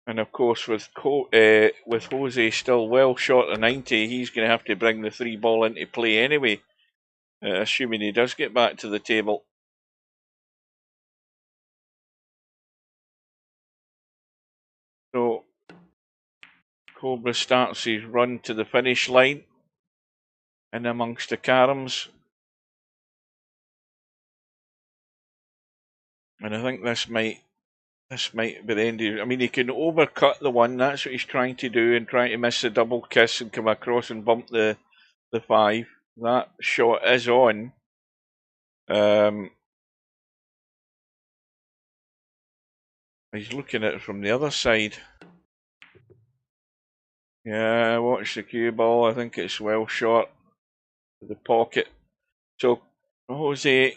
And of course, with Jose still well short of 90, he's going to have to bring the 3 ball into play anyway, assuming he does get back to the table. So, Cobra starts his run to the finish line, in amongst the caroms. And I think this might be the end of it. I mean, he can overcut the 1, that's what he's trying to do, and trying to miss the double kiss and come across and bump the 5. That shot is on. He's looking at it from the other side. Yeah, watch the cue ball. I think it's well short of the pocket. So Jose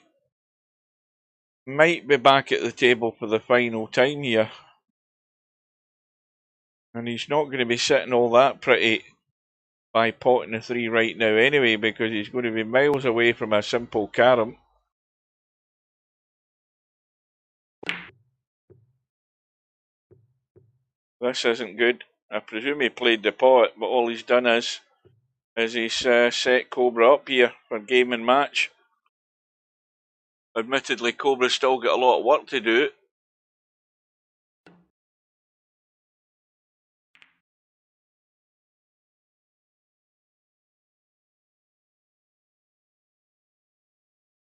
might be back at the table for the final time here. And he's not going to be sitting all that pretty by potting the 3 right now anyway, because he's going to be miles away from a simple carom. This isn't good. I presume he played the pot, but all he's done is he's set Cobra up here for game and match. Admittedly, Cobra's still got a lot of work to do.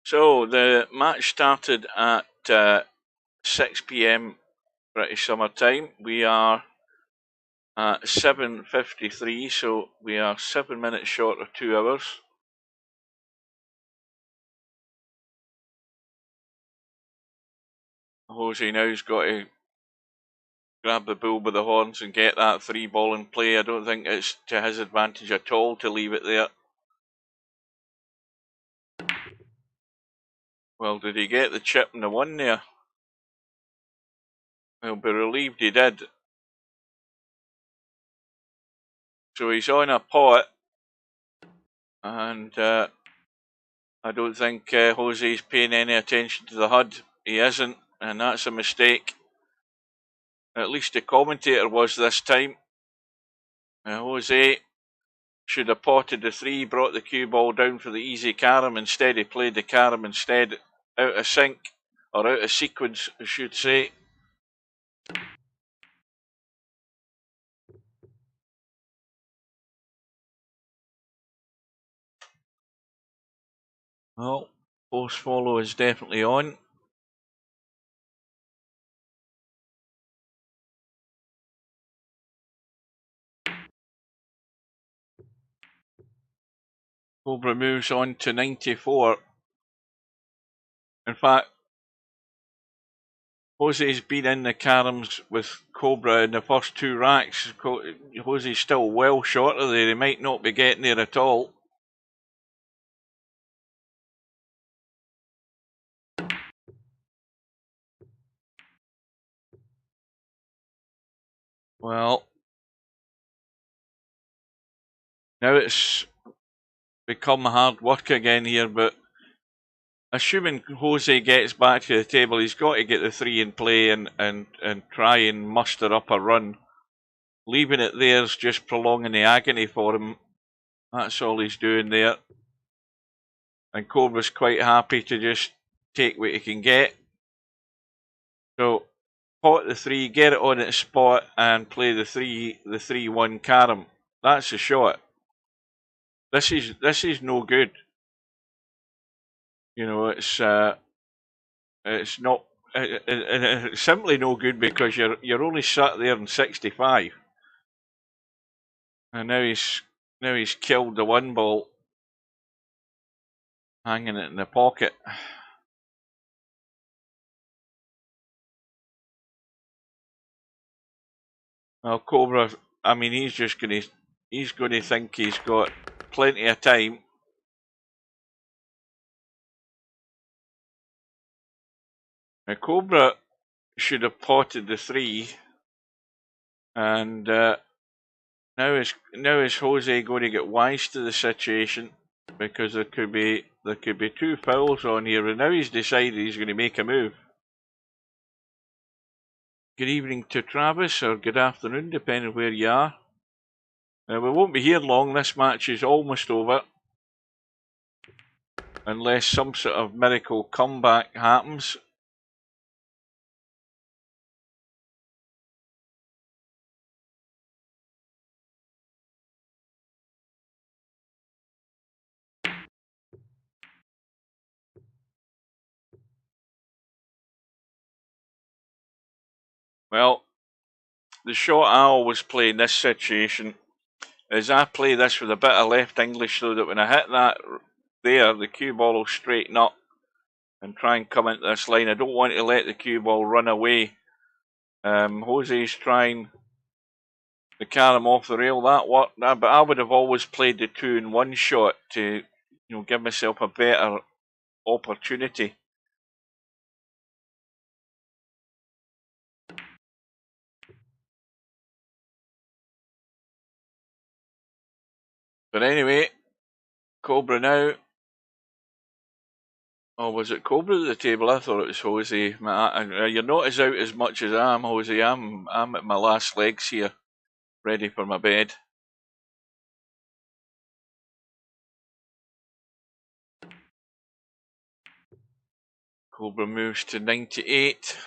So the match started at 6 PM British Summer Time. We are at 7:53, so we are 7 minutes short of 2 hours. Jose now's got to grab the bull by the horns and get that 3 ball in play. I don't think it's to his advantage at all to leave it there. Well, did he get the chip in the 1 there? He'll be relieved he did. So he's on a pot, and I don't think Jose's paying any attention to the HUD. He isn't, and that's a mistake. At least the commentator was this time. Jose should have potted the 3, brought the cue ball down for the easy carom. Instead, he played the carom instead, out of sync, or out of sequence, I should say. Well, post follow is definitely on. Cobra moves on to 94. In fact, Jose's been in the caroms with Cobra in the first 2 racks. Jose's still well short of there. He might not be getting there at all. Well, now it's become hard work again here, but assuming Jose gets back to the table, he's got to get the 3 in play and try and muster up a run. Leaving it there's just prolonging the agony for him. That's all he's doing there. And Cobra's quite happy to just take what he can get. So, pot the 3, get it on its spot, and play the 3-1 carom. That's a shot. This is no good. You know, it's not. It's simply no good because you're only sat there in 65, and now he's killed the 1 ball, hanging it in the pocket. Well, Cobra, I mean, he's going to think he's got plenty of time. Now, Cobra should have potted the 3, and now is Jose going to get wise to the situation, because there could be 2 fouls on here, and now he's decided he's going to make a move. Good evening to Travis, or good afternoon, depending where you are. We won't be here long. This match is almost over, unless some sort of miracle comeback happens. Well, the shot I always play in this situation is I play this with a bit of left English, so that when I hit that there, the cue ball will straighten up and try and come into this line. I don't want to let the cue ball run away. Jose's trying to carry him off the rail. That worked, but I would have always played the 2-in-1 shot to, give myself a better opportunity. But anyway, Cobra now. Oh, was it Cobra at the table? I thought it was Jose. You're not as out as much as I am, Jose. I'm at my last legs here, ready for my bed. Cobra moves to 98.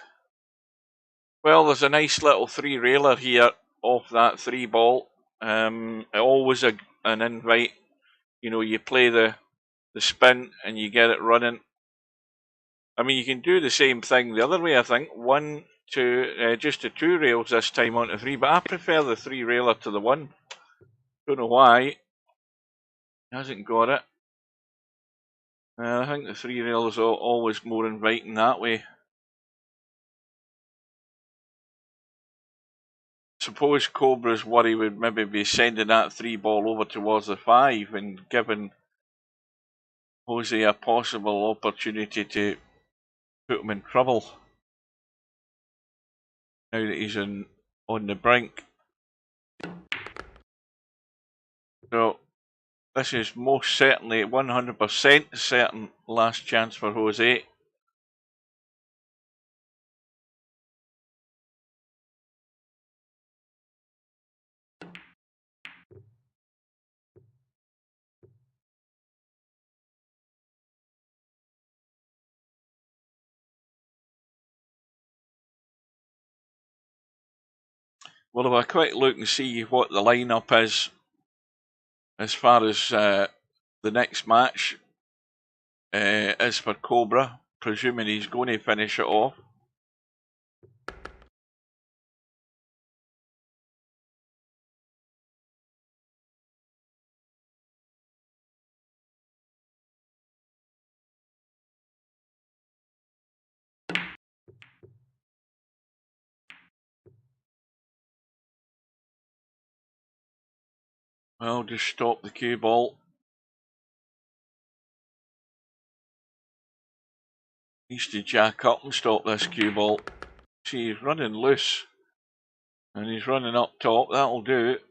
Well, there's a nice little 3-railer here off that 3 ball. Always an invite. You play the spin and you get it running. I mean, you can do the same thing the other way, I think. 1, 2, just the 2 rails this time onto 3, but I prefer the 3-railer to the 1. Don't know why. He hasn't got it. I think the 3-rail is always more inviting that way. Suppose Cobra's worry would maybe be sending that 3 ball over towards the 5 and giving Jose a possible opportunity to put him in trouble. Now that he's on the brink. So this is most certainly 100% certain last chance for Jose. We'll have a quick look and see what the lineup is as far as the next match is for Cobra, presuming he's going to finish it off. Well, just stop the cue ball. Needs to jack up and stop this cue ball. See, he's running loose. And he's running up top. That'll do it.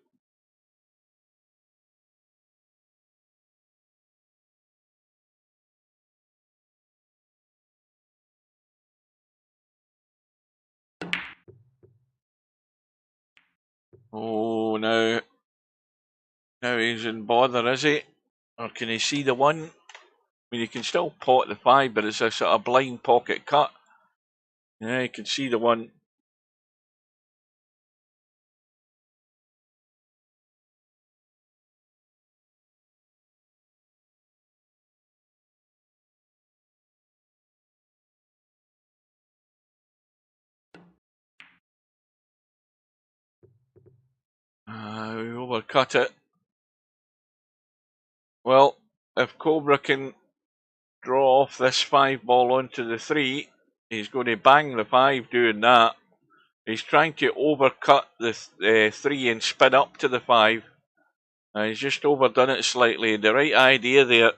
Oh, now he's in bother, is he? Or can he see the 1? I mean, he can still pot the 5, but it's a sort of blind pocket cut. Yeah, he can see the 1. We overcut it. Well, if Cobra can draw off this 5 ball onto the 3, he's going to bang the 5 doing that. He's trying to overcut the 3 and spin up to the 5. He's just overdone it slightly. The right idea there.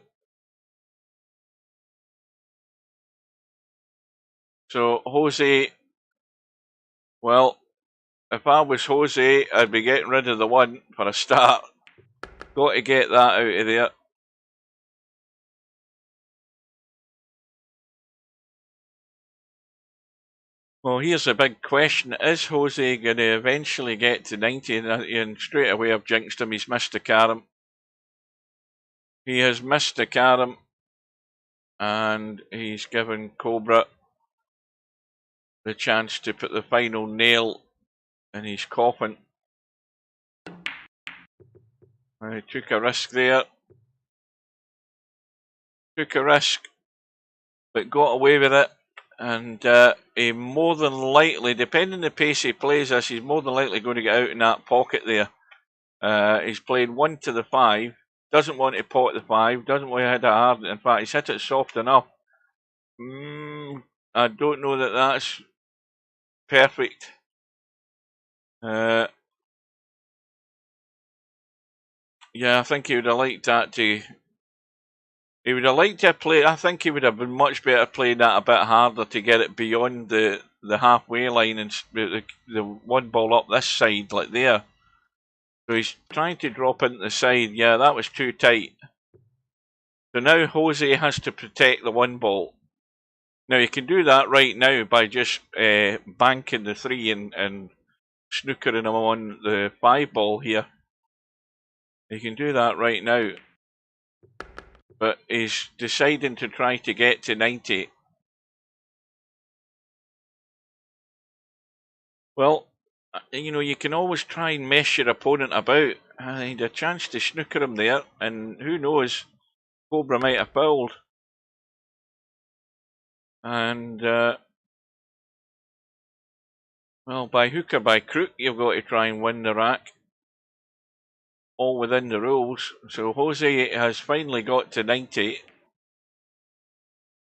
So Jose, well, if I was Jose, I'd be getting rid of the 1 for a start. Got to get that out of there. Well, here's a big question. Is Jose going to eventually get to 90? And straight away I've jinxed him. He's missed the carom. He has missed the carom. And he's given Cobra the chance to put the final nail in his coffin. He took a risk there. Took a risk, but got away with it. And he more than likely, depending on the pace he plays this, he's more than likely going to get out in that pocket there. He's played 1 to the 5. Doesn't want to pot the 5. Doesn't want to hit it hard. In fact, he's hit it soft enough. I don't know that that's perfect. Yeah, I think he would have liked that to. He would have liked to play. I think he would have been much better playing that a bit harder to get it beyond the halfway line and the 1 ball up this side, like there. So he's trying to drop into the side. Yeah, that was too tight. So now Jose has to protect the 1 ball. Now you can do that right now by just banking the 3 and snookering him on the 5 ball here. You can do that right now. But he's deciding to try to get to 90. Well, you know, you can always try and mess your opponent about. I had a chance to snooker him there, and who knows, Cobra might have fouled. And, well, by hook or by crook, you've got to try and win the rack. All within the rules. So Jose has finally got to 90.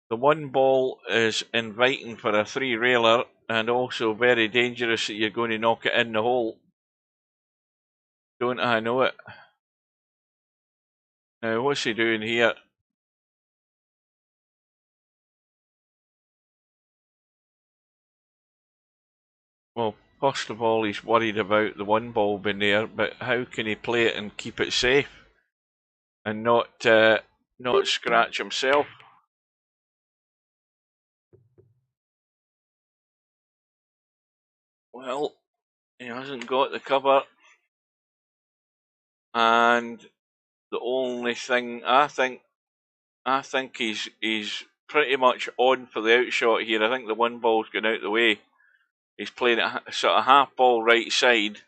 The 1 ball is inviting for a 3-railer and also very dangerous that you're going to knock it in the hole. Don't I know it? Now, what's he doing here? Well, first of all, he's worried about the 1 ball being there, but how can he play it and keep it safe and not scratch himself? Well, he hasn't got the cover, and the only thing I think he's pretty much on for the outshot here. I think the 1 ball's going out the way. He's playing it sort of half ball right side,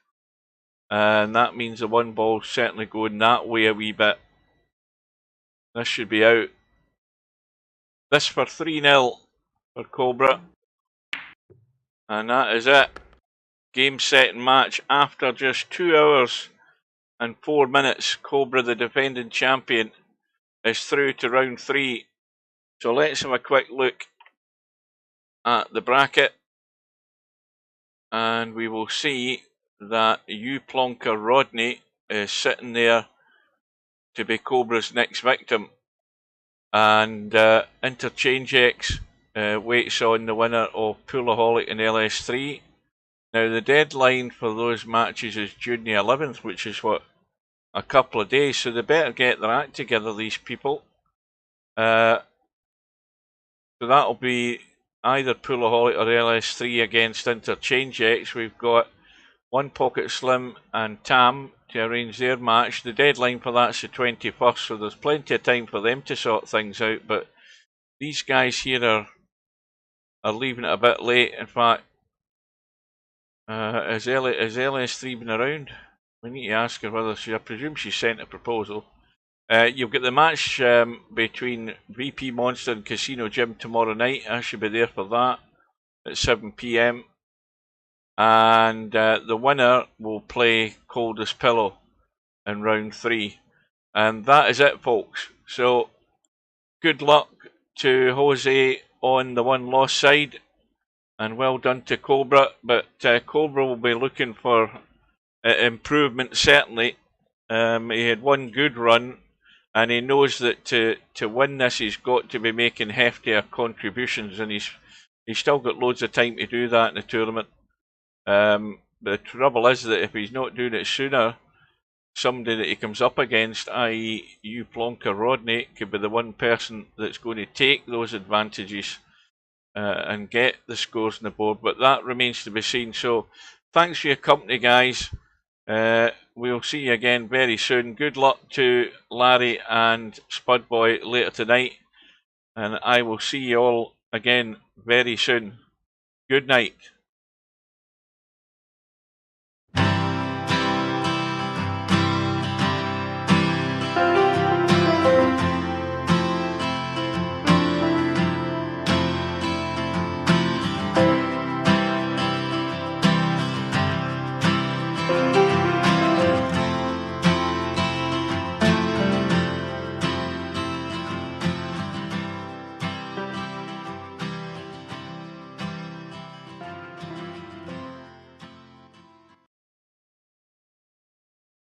and that means the 1 ball's certainly going that way a wee bit. This should be out. This for 3-0 for Cobra. And that is it. Game, set and match. After just 2 hours and 4 minutes, Cobra, the defending champion, is through to round 3. So let's have a quick look at the bracket. And we will see that U Plonker Rodney is sitting there to be Cobra's next victim. And Interchange X waits on the winner of Poolaholic and LS3. Now the deadline for those matches is June the 11th, which is what, a couple of days, so they better get their act together, these people. So that'll be either Poolaholic or LS3 against Interchange X. We've got One Pocket Slim and Tam to arrange their match. The deadline for that's the 21st, so there's plenty of time for them to sort things out, but these guys here are leaving it a bit late. In fact, has LS3 been around? We need to ask her whether I presume she sent a proposal. You've got the match between VP Monster and Casino Jim tomorrow night. I should be there for that at 7 PM. And the winner will play Coldest Pillow in round 3. And that is it, folks. So, good luck to Jose on the 1 loss side. and well done to Cobra. But Cobra will be looking for improvement, certainly. He had one good run, and he knows that to win this, he's got to be making heftier contributions, and he's still got loads of time to do that in the tournament. The trouble is that if he's not doing it sooner, somebody that he comes up against, i.e. you, Plonker, Rodney, could be the one person that's going to take those advantages and get the scores on the board. But that remains to be seen. So thanks for your company, guys. We'll see you again very soon. Good luck to Larry and Spudboy later tonight, and I will see you all again very soon. Good night.